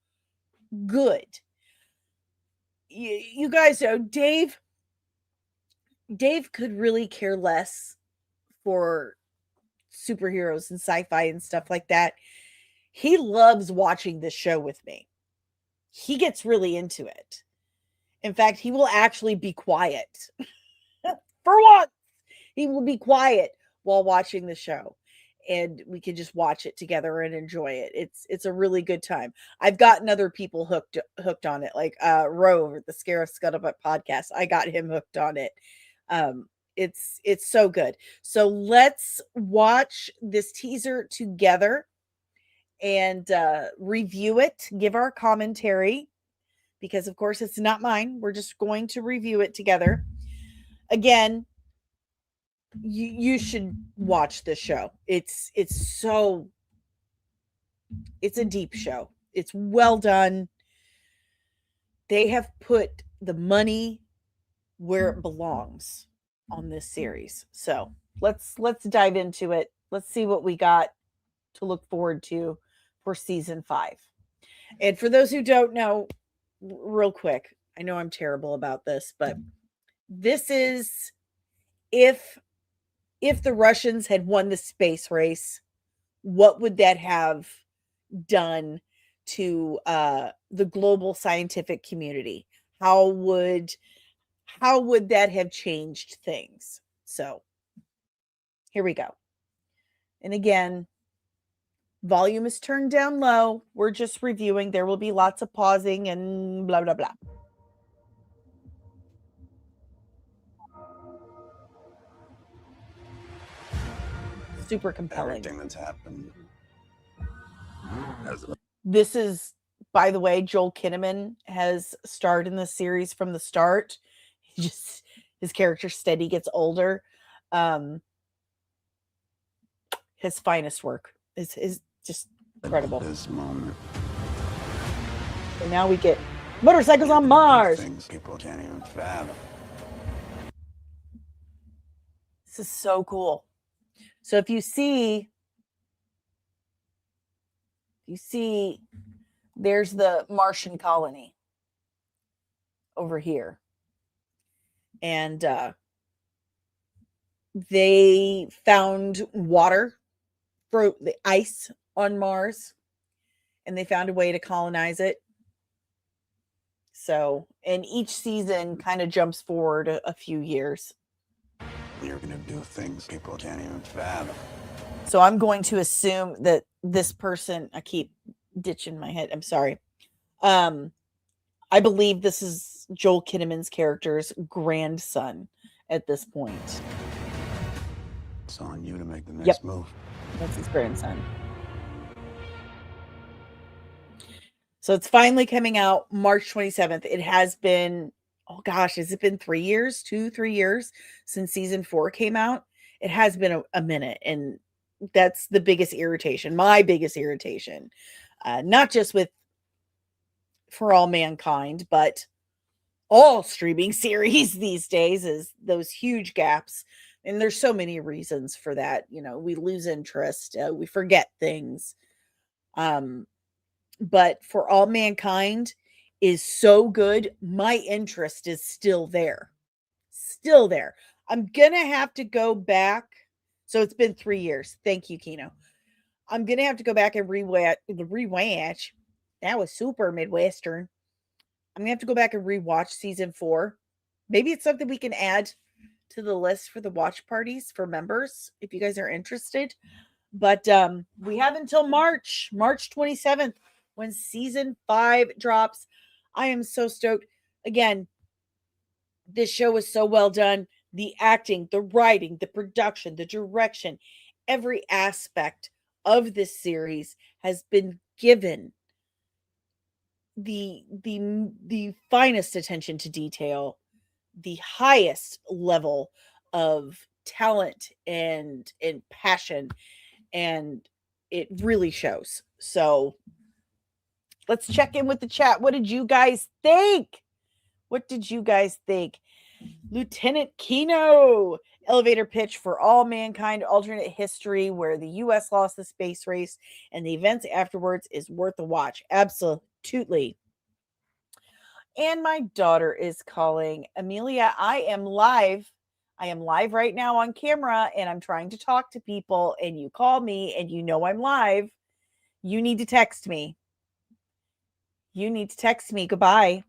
good. You guys know Dave could really care less for superheroes and sci-fi and stuff like that. He loves watching this show with me. He gets really into it. In fact, he will actually be quiet. For once, he will be quiet while watching the show. And we can just watch it together and enjoy it. It's a really good time. I've gotten other people hooked on it, like Rove, the Scare of Scuttlebutt podcast. I got him hooked on it. It's so good. So let's watch this teaser together and review it, give our commentary, because of course it's not mine. We're just going to review it together. Again, you should watch this show. It's a deep show. It's well done. They have put the money where it belongs on this series. So let's dive into it. Let's see what we got to look forward to for season 5. And for those who don't know, real quick, I know I'm terrible about this, but this is if the Russians had won the space race, what would that have done to the global scientific community? How would that have changed things? So here we go. And again, volume is turned down low. We're just reviewing. There will be lots of pausing and blah, blah, blah. Super compelling. Everything that's happened. This is, by the way, Joel Kinnaman has starred in the series from the start. His character steady gets older. His finest work is just incredible. This moment. And now we get motorcycles on Mars. Things people can't even fathom. This is so cool. So if you see, there's the Martian colony over here. And they found water for the ice on Mars, and they found a way to colonize it. So, and each season kind of jumps forward a few years. You're going to do things people can't even fathom. So I'm going to assume that this person, I keep ditching my head. I'm sorry. I believe this is Joel Kinnaman's character's grandson at this point. It's on you to make the next move. That's his grandson. So it's finally coming out March 27th. It has been, oh gosh, has it been 3 years, 3 years since season 4 came out? It has been a minute. And that's the biggest irritation, my biggest irritation. Not just with For All Mankind, but all streaming series these days is those huge gaps. And there's so many reasons for that. You know, we lose interest, we forget things. But For All Mankind is so good. My interest is still there. Still there. I'm going to have to go back. So it's been 3 years. Thank you, Kino. I'm going to have to go back and rewatch. That was super Midwestern. I'm going to have to go back and rewatch season 4. Maybe it's something we can add to the list for the watch parties for members, if you guys are interested. But we have until March 27th, when season 5 drops. I am so stoked. Again, this show is so well done. The acting, the writing, the production, the direction, every aspect of this series has been given the finest attention to detail, the highest level of talent and passion, and it really shows. So let's check in with the chat. What did you guys think? What did you guys think? Lieutenant Kino, elevator pitch for all mankind, alternate history where the U.S. lost the space race and the events afterwards is worth a watch. Absolutely. And my daughter is calling. Amelia, I am live. I am live right now on camera, and I'm trying to talk to people, and you call me, and you know I'm live. You need to text me. You need to text me. Goodbye.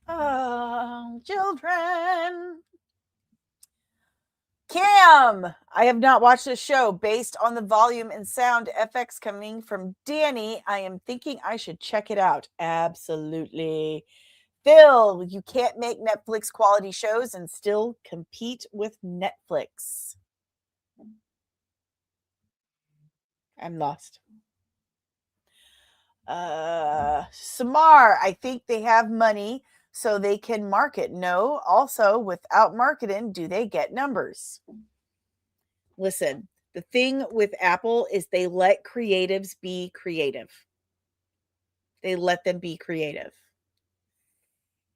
Oh, children. Cam, I have not watched this show. Based on the volume and sound FX coming from Dani, I am thinking I should check it out. Absolutely. Phil, you can't make Netflix quality shows and still compete with Netflix. I'm lost. Samar, I think they have money so they can market. No, also without marketing, do they get numbers? Listen, the thing with Apple is they let creatives be creative. They let them be creative.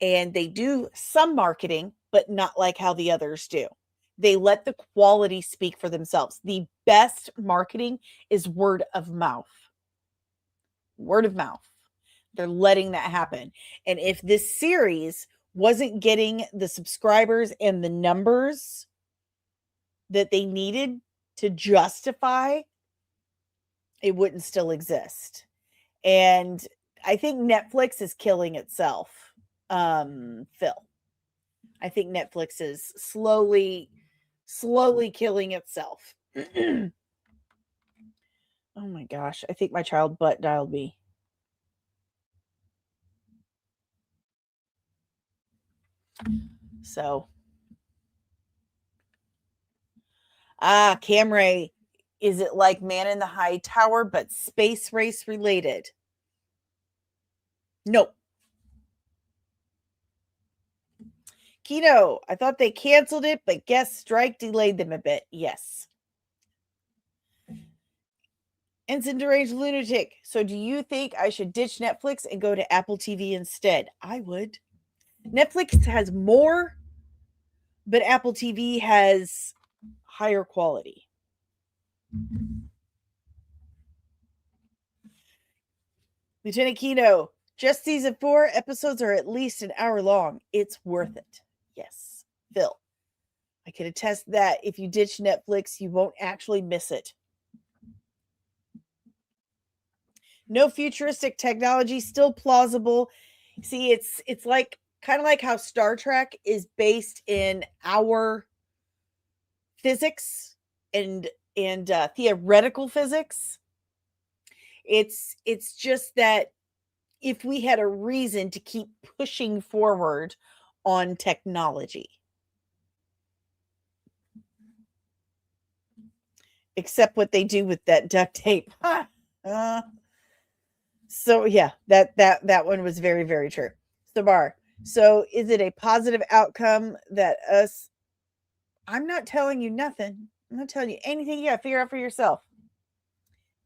And they do some marketing, but not like how the others do. They let the quality speak for themselves. The best marketing is word of mouth. Word of mouth. They're letting that happen. And if this series wasn't getting the subscribers and the numbers that they needed to justify, it wouldn't still exist. And I think Netflix is killing itself. Phil, I think Netflix is slowly killing itself. Oh my gosh. I think my child butt dialed me. So, Camray, is it like Man in the High Tower, but space race related? Nope. Kino, I thought they canceled it, but guest strike delayed them a bit. Yes. Ensign Deranged Lunatic. So do you think I should ditch Netflix and go to Apple TV instead? I would. Netflix has more, but Apple TV has higher quality. Lieutenant Kino, just season 4 episodes are at least an hour long. It's worth it. Yes. Phil, I can attest that if you ditch Netflix, you won't actually miss it. No futuristic technology, still plausible. See, it's like kind of like how Star Trek is based in our physics and theoretical physics. It's just that if we had a reason to keep pushing forward on technology. Except what they do with that duct tape. So yeah, that one was very, very true. Sabar, so is it a positive outcome that us? I'm not telling you nothing. I'm not telling you anything. You gotta figure out for yourself.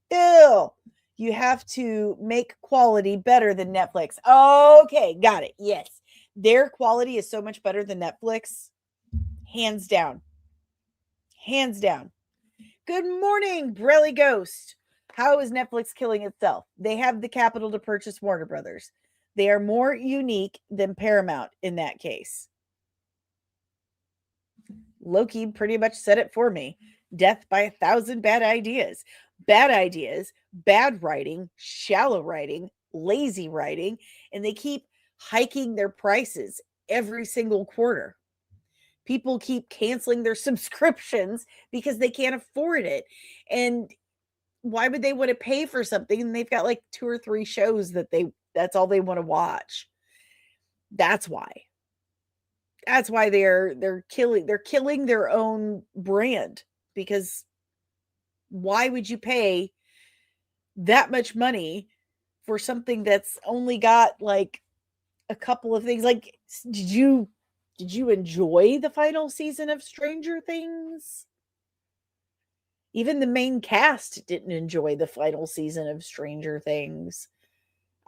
Bill, you have to make quality better than Netflix. Okay, got it. Yes, their quality is so much better than Netflix. Hands down. Hands down. Good morning, Brelly Ghost. How is Netflix killing itself? They have the capital to purchase Warner Brothers. They are more unique than Paramount in that case. Loki pretty much said it for me. Death by 1,000 bad ideas. Bad ideas, bad writing, shallow writing, lazy writing, and they keep hiking their prices every single quarter. People keep canceling their subscriptions because they can't afford it. And why would they want to pay for something? And they've got like 2 or 3 shows that's all they want to watch. That's why. That's why they're killing their own brand, because why would you pay that much money for something that's only got like a couple of things? Like, did you enjoy the final season of Stranger Things? Even the main cast didn't enjoy the final season of Stranger Things.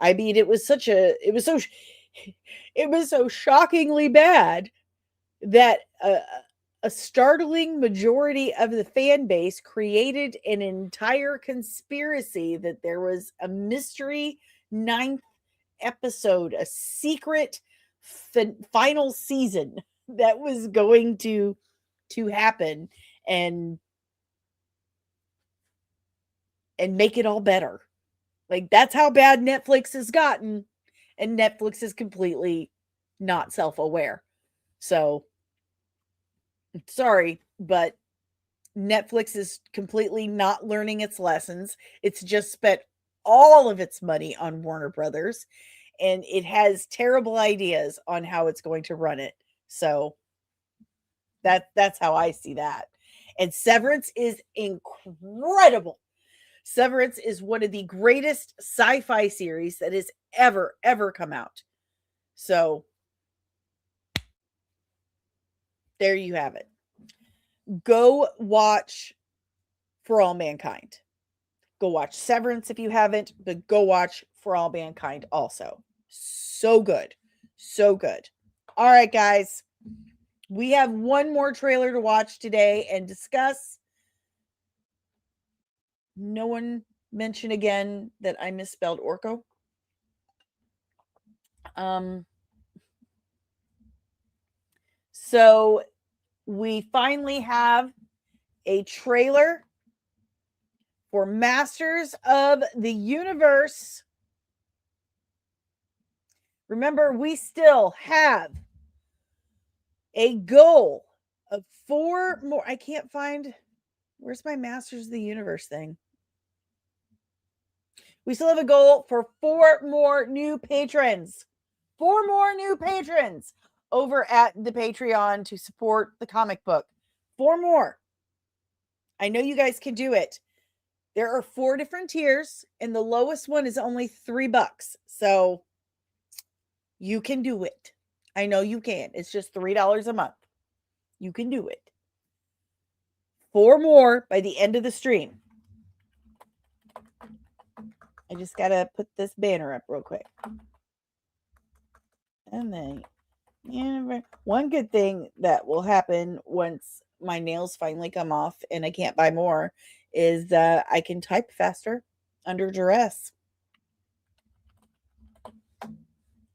I mean, it was so shockingly bad that a startling majority of the fan base created an entire conspiracy that there was a mystery 9th episode, a secret final season that was going to happen and make it all better. Like, that's how bad Netflix has gotten, and Netflix is completely not self-aware. So, sorry, but Netflix is completely not learning its lessons. It's just spent all of its money on Warner Brothers, and it has terrible ideas on how it's going to run it. So, that's how I see that. And Severance is incredible. Severance is one of the greatest sci-fi series that has ever come out. So there you have it. Go watch For All Mankind. Go watch Severance if you haven't, but go watch For All Mankind also. So good. So good. All right, guys. We have one more trailer to watch today and discuss. No one mention again that I misspelled Orko. So we finally have a trailer for Masters of the Universe. Remember, we still have a goal of 4 more. I can't find, where's my Masters of the Universe thing? We still have a goal for 4 more new patrons. 4 more new patrons over at the Patreon to support the comic book. 4 more. I know you guys can do it. There are 4 different tiers, and the lowest one is only $3. So you can do it. I know you can. It's just $3 a month. You can do it. 4 more by the end of the stream. I just got to put this banner up real quick. And then, one good thing that will happen once my nails finally come off and I can't buy more is that I can type faster under duress.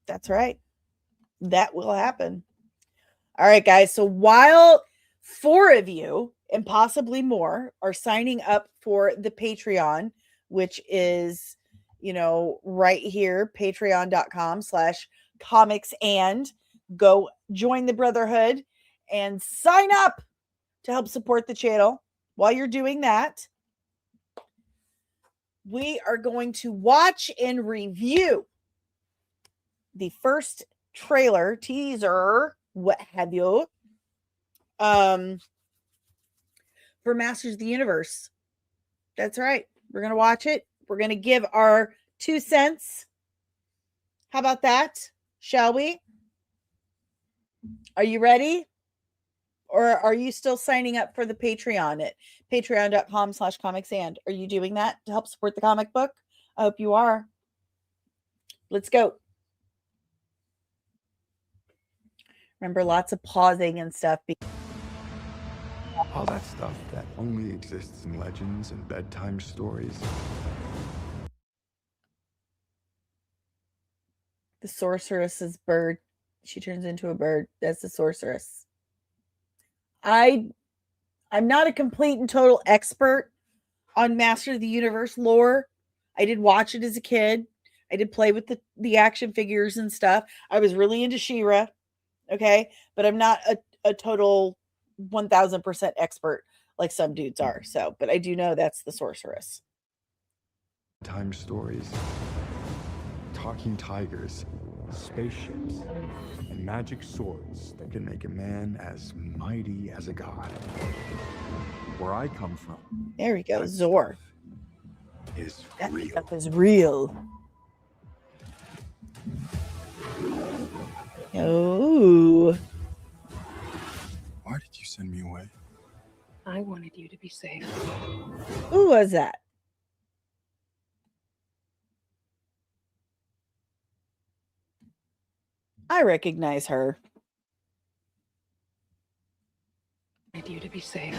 That's right. That will happen. All right, guys. So while 4 of you and possibly more are signing up for the Patreon, which is, right here, patreon.com/comics, and go join the Brotherhood and sign up to help support the channel. While you're doing that, we are going to watch and review the first trailer, teaser, what have you, for Masters of the Universe. That's right. We're going to watch it. We're going to give our 2 cents. How about that? Shall we? Are you ready? Or are you still signing up for the Patreon at patreon.com/comicsand? Are you doing that to help support the comic book? I hope you are. Let's go. Remember, lots of pausing and stuff. All that stuff that only exists in legends and bedtime stories. The sorceress's bird. She turns into a bird. That's the sorceress. I'm not a complete and total expert on Master of the Universe lore. I did watch it as a kid. I did play with the action figures and stuff. I was really into She-Ra. Okay. But I'm not a total 1000% expert like some dudes are. So, but I do know that's the sorceress. Time stories, talking tigers, spaceships, and magic swords that can make a man as mighty as a god. Where I come from, There we go, that Zor. stuff is That real. stuff is real. Oh. Why did you send me away? I wanted you to be safe. Who was that? I recognize her. I wanted you to be safe.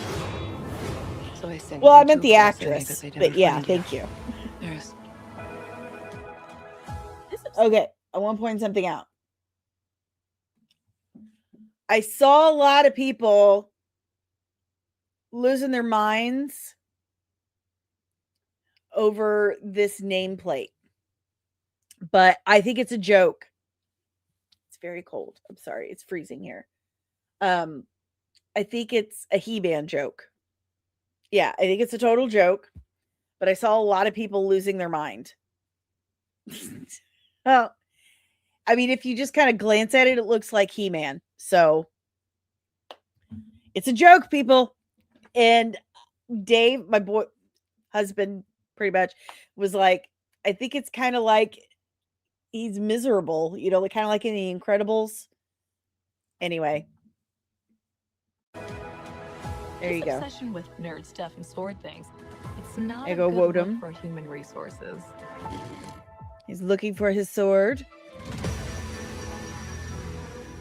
So I sent Well, you I to meant a the place I knew actress. that they'd never But yeah, find thank you. There's Okay, I want to point something out. I saw a lot of people losing their minds over this nameplate, but I think it's a joke. It's very cold. I'm sorry, it's freezing here. I think it's a He-Man joke. Yeah, I think it's a total joke, but I saw a lot of people losing their mind. Well, I mean, if you just kind of glance at it, it looks like He-Man. So it's a joke, people. And Dave, my boy husband, pretty much was like, I think it's kind of like he's miserable, you know, kind of like in The Incredibles. Anyway. There you go. Obsession with nerd stuff and sword things. It's not There a you go, good Woden. look for human resources. He's looking for his sword.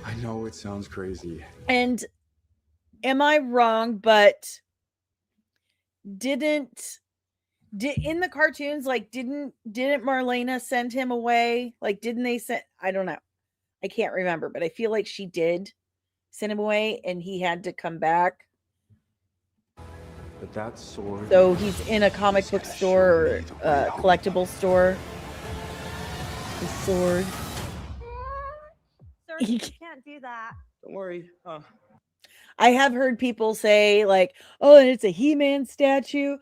I know it sounds crazy. And am I wrong, but in the cartoons, like didn't Marlena send him away? Like didn't they send, I don't know. I can't remember, but I feel like she did send him away and he had to come back. But that sword. So he's in a comic book store or collectible store. His sword. Sir, you can't do that. Don't worry. I have heard people say like, oh, and it's a He-Man statue.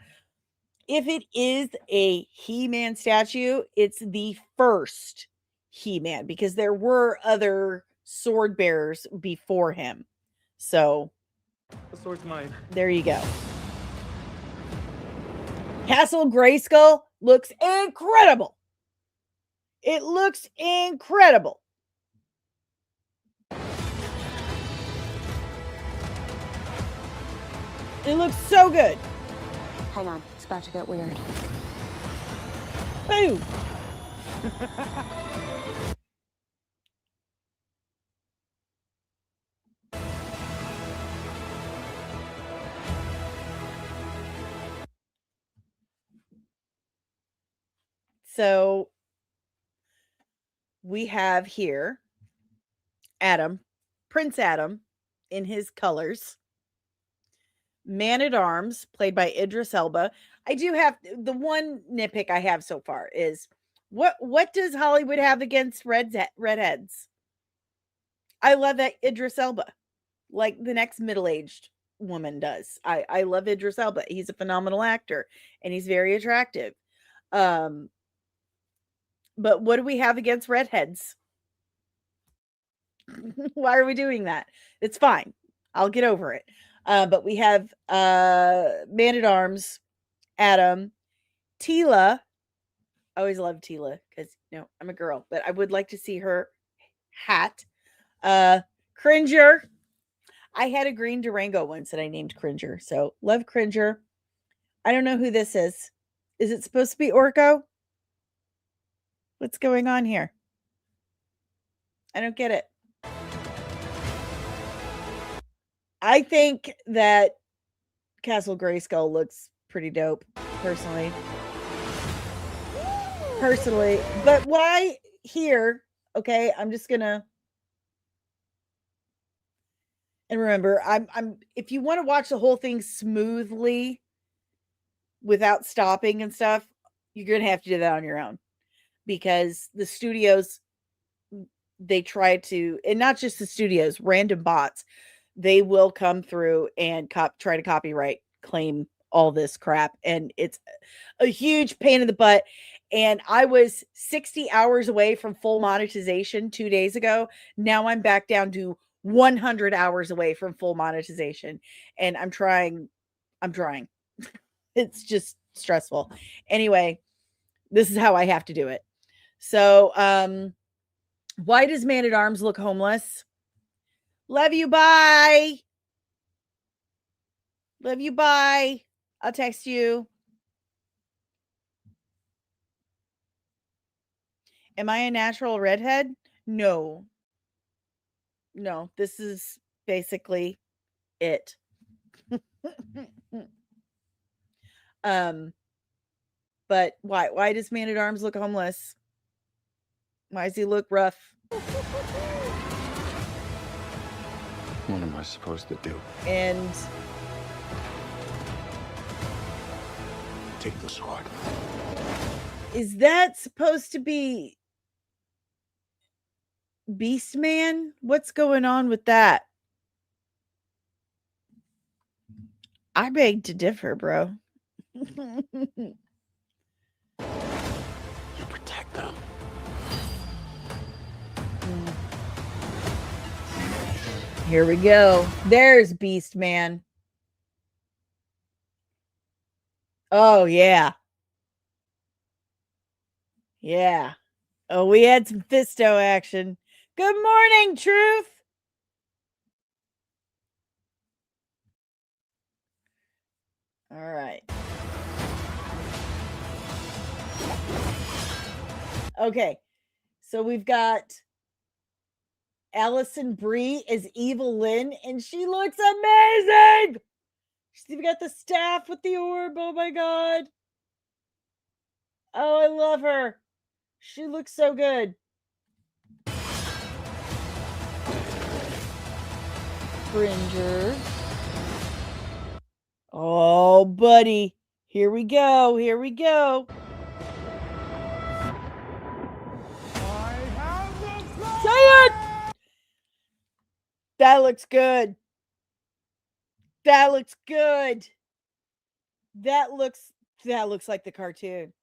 If it is a He-Man statue, it's the first He-Man because there were other sword bearers before him. So The sword's mine. there you go. Castle Grayskull looks incredible. It looks incredible. It looks so good. hang on, it's about to get weird. Boom. So we have here Adam, Prince Adam in his colors. Man at Arms, played by Idris Elba. I do have the one nitpick I have so far is what does Hollywood have against redheads? I love that Idris Elba, like the next middle-aged woman does. I love Idris Elba. He's a phenomenal actor and he's very attractive. But what do we have against redheads? Why are we doing that? It's fine. I'll get over it. But we have Man at Arms, Adam, Tila. I always love Tila because I'm a girl, but I would like to see her hat. Cringer. I had a green Durango once that I named Cringer, so love Cringer. I don't know who this is. Is it supposed to be Orko? What's going on here? I don't get it. I think that Castle Grayskull looks pretty dope, personally. But why here? Okay, I'm just gonna. And remember, I'm if you want to watch the whole thing smoothly without stopping and stuff, you're gonna have to do that on your own. Because the studios, they try to, and not just the studios, random bots, they will come through and try to copyright claim all this crap, and it's a huge pain in the butt. And I was 60 hours away from full monetization 2 days ago. Now I'm back down to 100 hours away from full monetization, and I'm trying. It's just stressful. Anyway, this is how I have to do it. So, why does Man at Arms look homeless? Love you. Bye. Love you. Bye. I'll text you. Am I a natural redhead? No. No, this is basically it. But why does Man at Arms look homeless? Why does he look rough? What am I supposed to do? And Take the sword. is that supposed to be Beast Man? What's going on with that? I beg to differ, bro. You protect them. Here we go. There's Beast Man. Oh, yeah. Yeah. Oh, we had some fisto action. Good morning, Truth. All right. Okay. So we've got Allison Brie as Evil-Lyn, and she looks amazing. She's even got the staff with the orb. Oh my god. Oh, I love her. She looks so good. Cringer. Oh, buddy. Here we go. Here we go. Say it! That looks good. That looks good. That looks like the cartoon.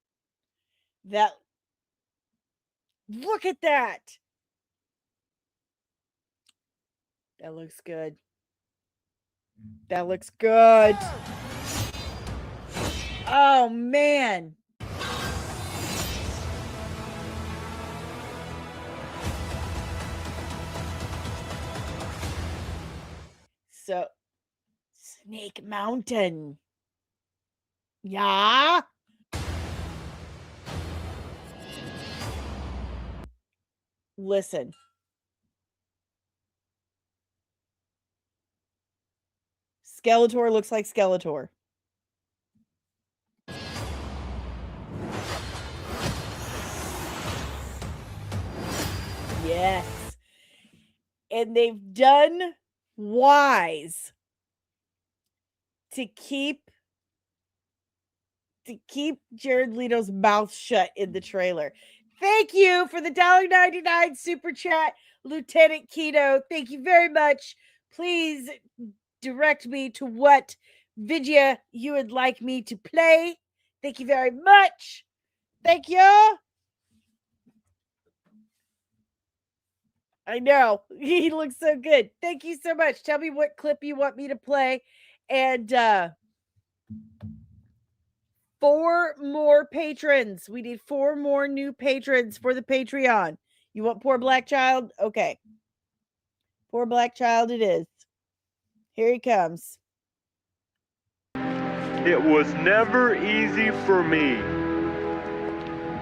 Look at that. That looks good. That looks good. Oh, man. So, Snake Mountain. Yeah. Listen. Skeletor looks like Skeletor. Yes. And they've done wise to keep Jared Leto's mouth shut in the trailer. Thank you for the $1.99 super chat, Lieutenant Keto. Thank you very much. Please direct me to what video you would like me to play. Thank you very much. Thank you. I know. He looks so good. Thank you so much. Tell me what clip you want me to play. And 4 more patrons. We need 4 more new patrons for the Patreon. You want Poor Black Child? Okay. Poor Black Child it is. Here he comes. It was never easy for me.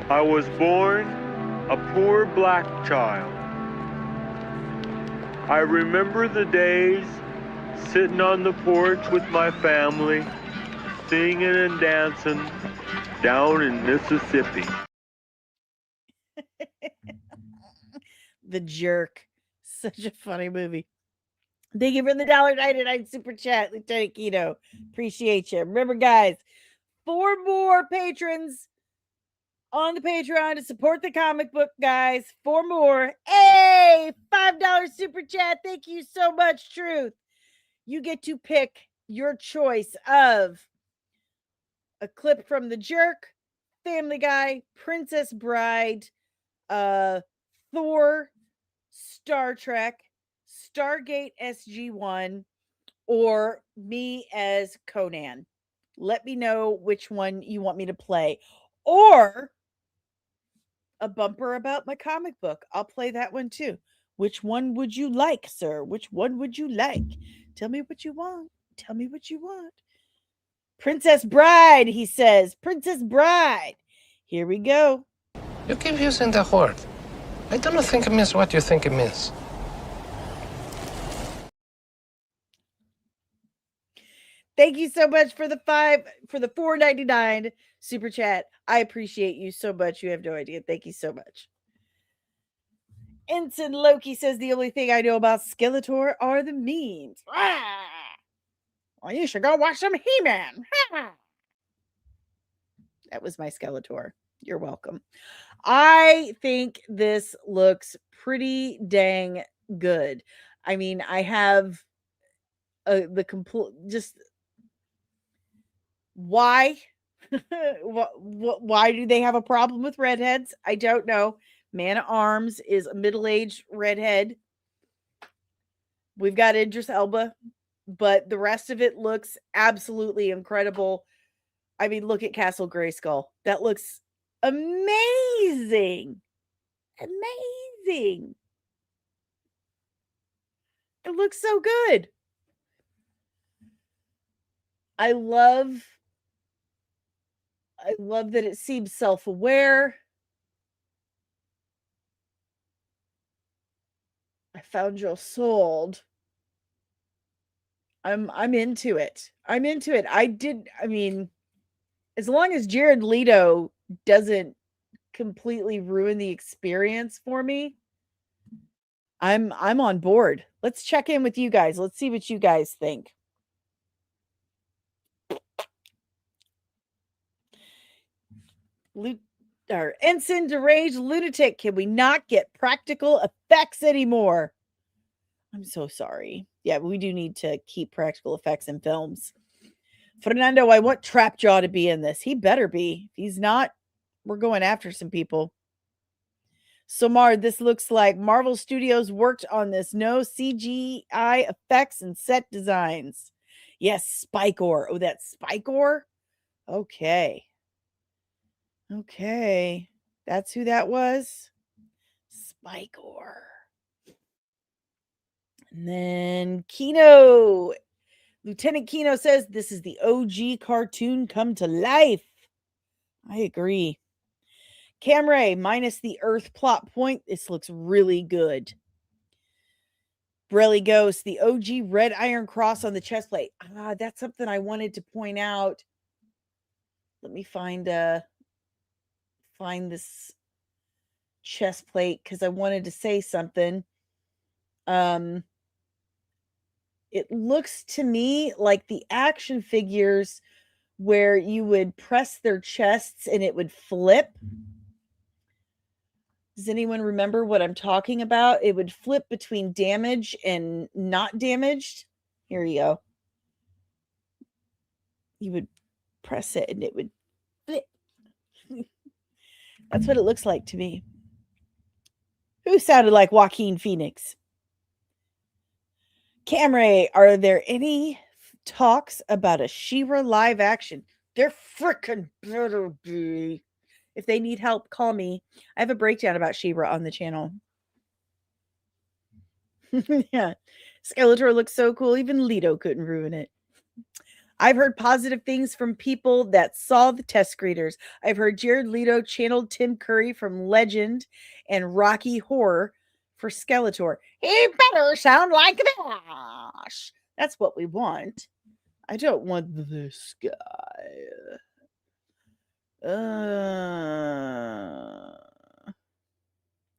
I was born a poor black child. I remember the days sitting on the porch with my family, singing and dancing down in Mississippi. The Jerk. Such a funny movie. Thank you for the $1.99 super chat, Lieutenant Keto. Appreciate you. Remember, guys, 4 more patrons on the Patreon to support the comic book, guys. 4 more. Hey, $5 super chat. Thank you so much, Truth. You get to pick your choice of a clip from The Jerk, Family Guy, Princess Bride, Thor, Star Trek, Stargate SG-1, or me as Conan. Let me know which one you want me to play. Or a bumper about my comic book. I'll play that one too. Which one would you like, sir? Which one would you like? Tell me what you want. Tell me what you want. Princess Bride, he says. Princess Bride. Here we go. You keep using the word. I don't think it means what you think it means. Thank you so much for the $4.99 super chat. I appreciate you so much. You have no idea. Thank you so much. Ensign Loki says the only thing I know about Skeletor are the memes. Well, you should go watch some He-Man. That was my Skeletor. You're welcome. I think this looks pretty dang good. I mean, I have the complete just why why do they have a problem with redheads? I don't know. Man at Arms is a middle-aged redhead. We've got Idris Elba, but the rest of it looks absolutely incredible. I mean, look at Castle Grayskull. That looks amazing. Amazing. It looks so good. I love that it seems self-aware. I found your sword. I'm into it. I'm into it. I mean, as long as Jared Leto doesn't completely ruin the experience for me, I'm on board. Let's check in with you guys. Let's see what you guys think. Ensign Deranged Lunatic, can we not get practical effects anymore? I'm so sorry. Yeah, we do need to keep practical effects in films. Fernando, I want Trapjaw to be in this. He better be. If he's not, we're going after some people. Somar, this looks like Marvel Studios worked on this. No CGI effects and set designs. Yes, Spikor. Oh, that's Spikor? Okay. Okay. That's who that was? Spikor. And then Kino. Lieutenant Kino says this is the OG cartoon come to life. I agree. Camray, minus the Earth plot point, this looks really good. Brelly Ghost, the OG red iron cross on the chest plate. That's something I wanted to point out. Let me find this chest plate because I wanted to say something. It looks to me like the action figures where you would press their chests and it would flip. Does anyone remember what I'm talking about? It would flip between damaged and not damaged. Here you go. You would press it and it would flip. That's what it looks like to me. Who sounded like Joaquin Phoenix? Camray, are there any talks about a She-Ra live action? There frickin' better be. If they need help, call me. I have a breakdown about She-Ra on the channel. Yeah. Skeletor looks so cool. Even Leto couldn't ruin it. I've heard positive things from people that saw the test screeners. I've heard Jared Leto channeled Tim Curry from Legend and Rocky Horror for Skeletor. He better sound like this. That's what we want. I don't want this guy.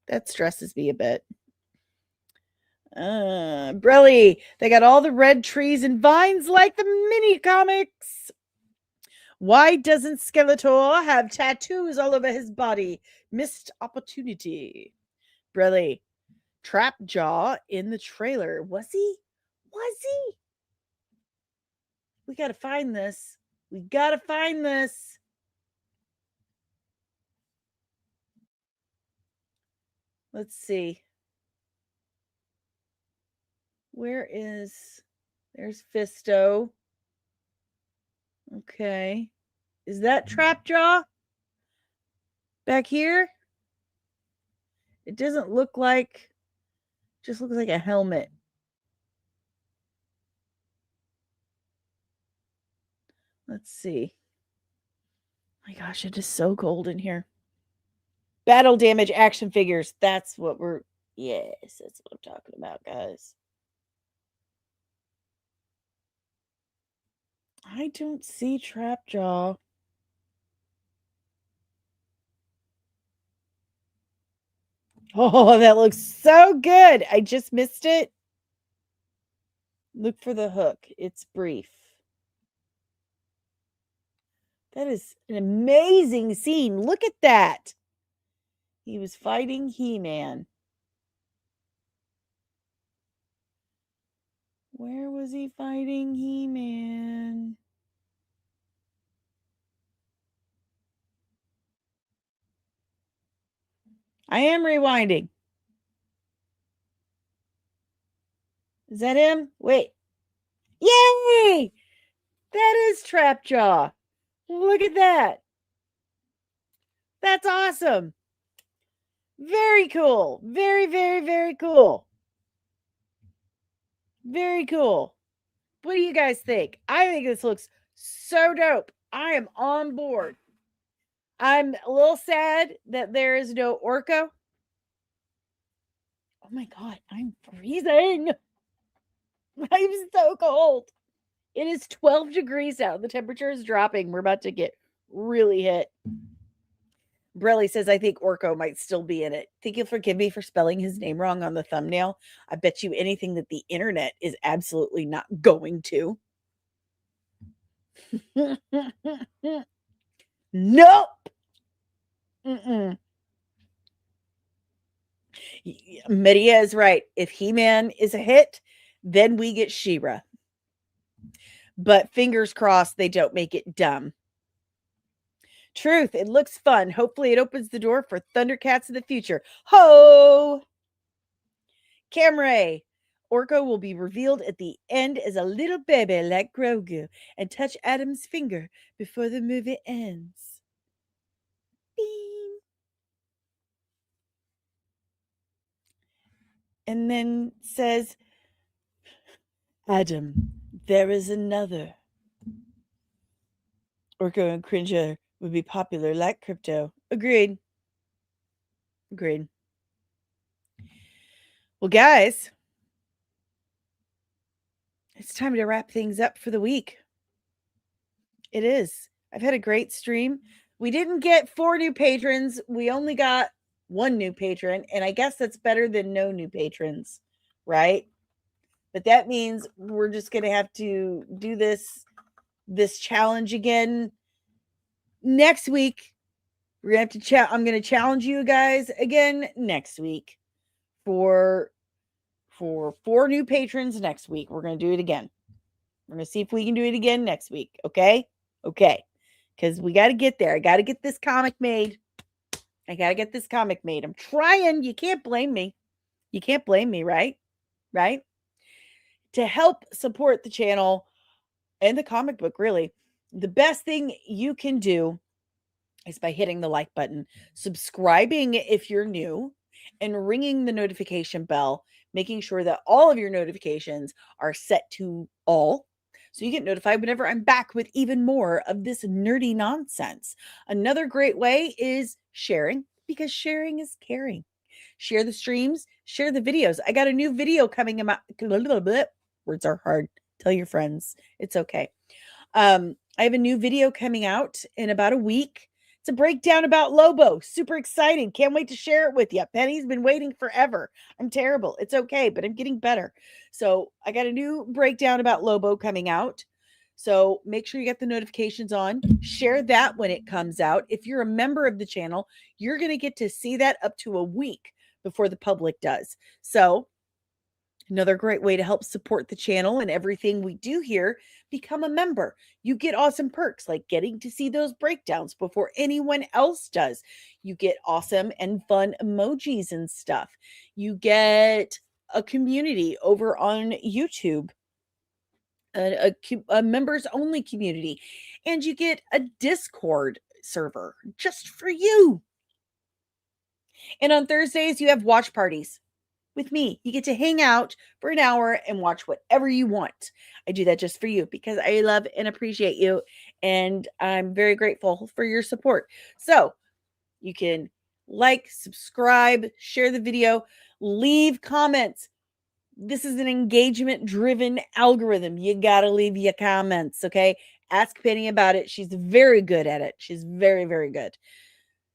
That stresses me a bit. Brelly, they got all the red trees and vines like the mini comics. Why doesn't Skeletor have tattoos all over his body? Missed opportunity. Brelly, Trapjaw in the trailer. Was he? We got to find this. We got to find this. Let's see. There's Fisto. Okay. Is that Trapjaw back here? It doesn't look like, just looks like a helmet. Let's see. My gosh, it is so cold in here. Battle damage action figures. That's what yes, that's what I'm talking about, guys. I don't see Trapjaw. Oh, that looks so good. I just missed it. Look for the hook. It's brief. That is an amazing scene. Look at that. He was fighting He-Man. Where was he fighting He-Man? I am rewinding. Is that him? Wait. Yay! That is Trapjaw. Look at that. That's awesome. Very cool. Very, very, very cool. Very cool. What do you guys think? I think this looks so dope. I am on board. I'm a little sad that there is no Orko. Oh my God, I'm freezing. I'm so cold. It is 12 degrees out. The temperature is dropping. We're about to get really hit. Brelly says, I think Orko might still be in it. Think you'll forgive me for spelling his name wrong on the thumbnail? I bet you anything that the internet is absolutely not going to. Nope. Medea is right. If He-Man is a hit, then we get She-Ra. But fingers crossed they don't make it dumb. Truth, it looks fun. Hopefully it opens the door for Thundercats in the future. Ho! Camray. Orko will be revealed at the end as a little baby like Grogu and touch Adam's finger before the movie ends. Beam. And then says, Adam, there is another. Orko and Cringer would be popular like Crypto. Agreed. Agreed. Well, guys, it's time to wrap things up for the week. It is. I've had a great stream. We didn't get 4 new patrons. We only got 1 new patron, and I guess that's better than no new patrons, right? But that means we're just going to have to do this challenge again next week. We're going to have to I'm going to challenge you guys again next week for 4 new patrons next week. We're going to do it again. We're going to see if we can do it again next week. Okay? Okay. Because we got to get there. I got to get this comic made. I'm trying. You can't blame me. You can't blame me, right? Right? To help support the channel and the comic book, really, the best thing you can do is by hitting the like button, subscribing if you're new, and ringing the notification bell, making sure that all of your notifications are set to all, so you get notified whenever I'm back with even more of this nerdy nonsense. Another great way is sharing, because sharing is caring. Share the streams, share the videos. I got a new video coming out. Words are hard. Tell your friends. It's okay. I have a new video coming out in about a week. It's a breakdown about Lobo. Super exciting. Can't wait to share it with you. Penny's been waiting forever. I'm terrible. It's okay, but I'm getting better. So I got a new breakdown about Lobo coming out. So make sure you get the notifications on. Share that when it comes out. If you're a member of the channel, you're going to get to see that up to a week before the public does. So Another great way to help support the channel and everything we do here, become a member. You get awesome perks like getting to see those breakdowns before anyone else does. You get awesome and fun emojis and stuff. You get a community over on YouTube, a members only community, and you get a Discord server just for you. And on Thursdays, you have watch parties with me. You get to hang out for an hour and watch whatever you want. I do that just for you because I love and appreciate you, and I'm very grateful for your support. So you can like, subscribe, share the video, leave comments. This is an engagement-driven algorithm. You got to leave your comments, okay? Ask Penny about it. She's very good at it. She's very, very good.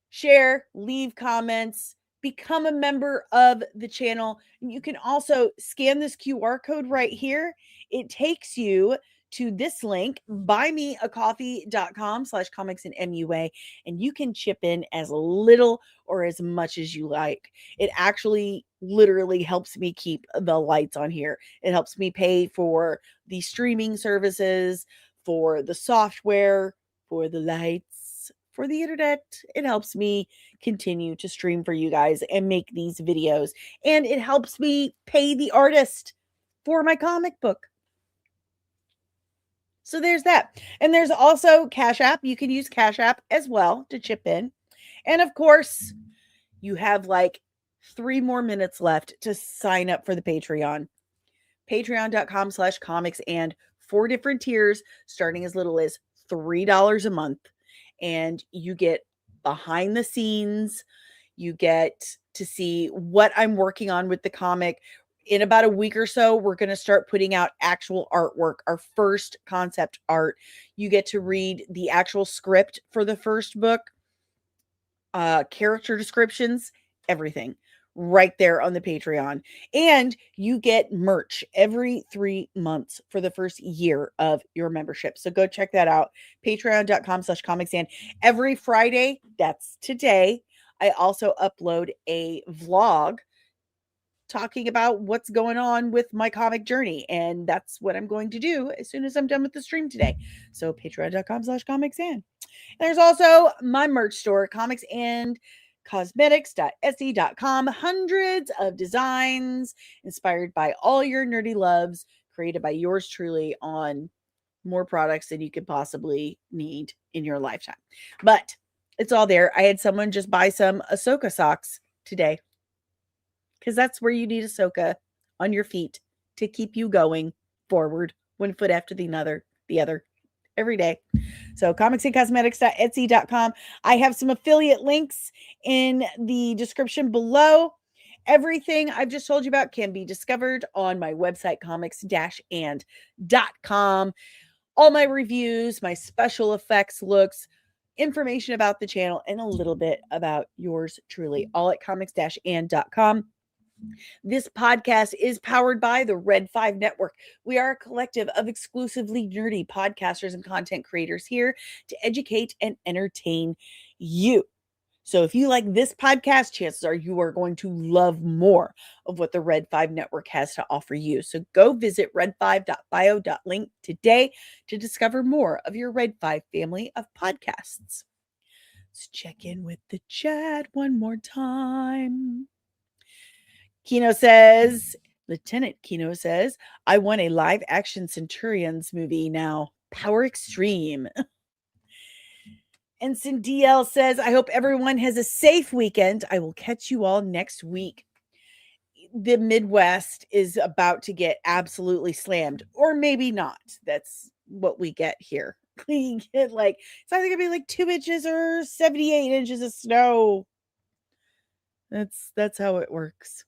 Share, leave comments, become a member of the channel. You can also scan this QR code right here. It takes you to this link, buymeacoffee.com/comicsandmua, and you can chip in as little or as much as you like. It actually literally helps me keep the lights on here. It helps me pay for the streaming services, for the software, for the lights, for the internet. It helps me continue to stream for you guys and make these videos. And it helps me pay the artist for my comic book. So there's that. And there's also Cash App. You can use Cash App as well to chip in. And of course, you have like 3 more minutes left to sign up for the Patreon. Patreon.com/comics, and 4 different tiers starting as little as $3 a month. And you get behind the scenes. You get to see what I'm working on with the comic. In about a week or so, we're going to start putting out actual artwork, our first concept art. You get to read the actual script for the first book, character descriptions, everything right there on the Patreon. And you get merch every 3 months for the first year of your membership. So go check that out. Patreon.com/comics. And every Friday, that's today, I also upload a vlog talking about what's going on with my comic journey. And that's what I'm going to do as soon as I'm done with the stream today. So patreon.com/comics. And there's also my merch store, comicsandcosmetics.etsy.com. Hundreds of designs inspired by all your nerdy loves, created by yours truly, on more products than you could possibly need in your lifetime. But it's all there. I had someone just buy some Ahsoka socks today, because that's where you need Ahsoka on your feet to keep you going forward, one foot after the other, every day. So comicsandcosmetics.etsy.com. I have some affiliate links in the description below. Everything I've just told you about can be discovered on my website, comics-and.com. All my reviews, my special effects looks, information about the channel, and a little bit about yours truly, all at comics-and.com. This podcast is powered by the Red 5 Network. We are a collective of exclusively nerdy podcasters and content creators here to educate and entertain you. So if you like this podcast, chances are you are going to love more of what the Red 5 Network has to offer you. So go visit red5.bio.link today to discover more of your Red 5 family of podcasts. Let's check in with the chat one more time. Kino says, Lieutenant Kino says, I want a live action Centurions movie now. Power Extreme. Ensign DL says, I hope everyone has a safe weekend. I will catch you all next week. The Midwest is about to get absolutely slammed, or maybe not. That's what we get here. We get it's either gonna be like 2 inches or 78 inches of snow. That's how it works.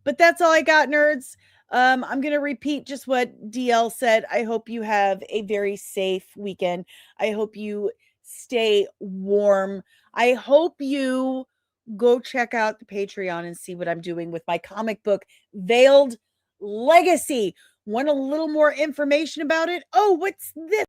But that's all I got, nerds. I'm going to repeat just what DL said. I hope you have a very safe weekend. I hope you stay warm. I hope you go check out the Patreon and see what I'm doing with my comic book, Veiled Legacy. Want a little more information about it? Oh, what's this?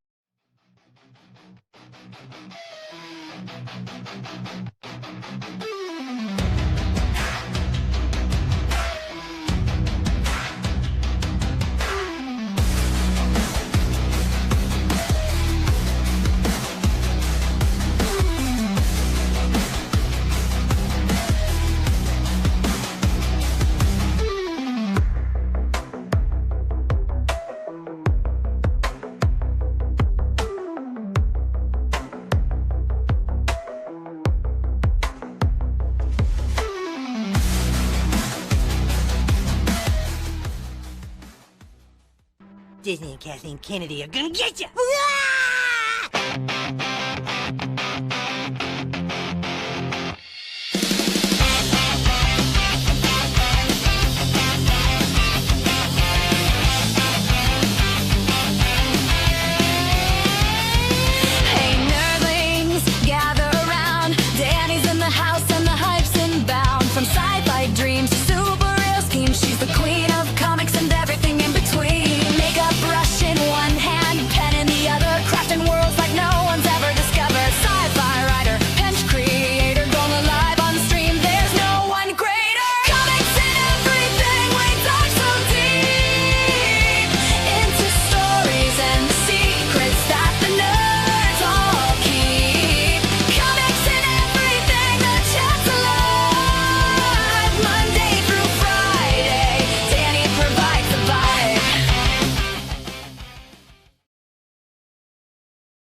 Disney and Kathleen Kennedy are gonna get you.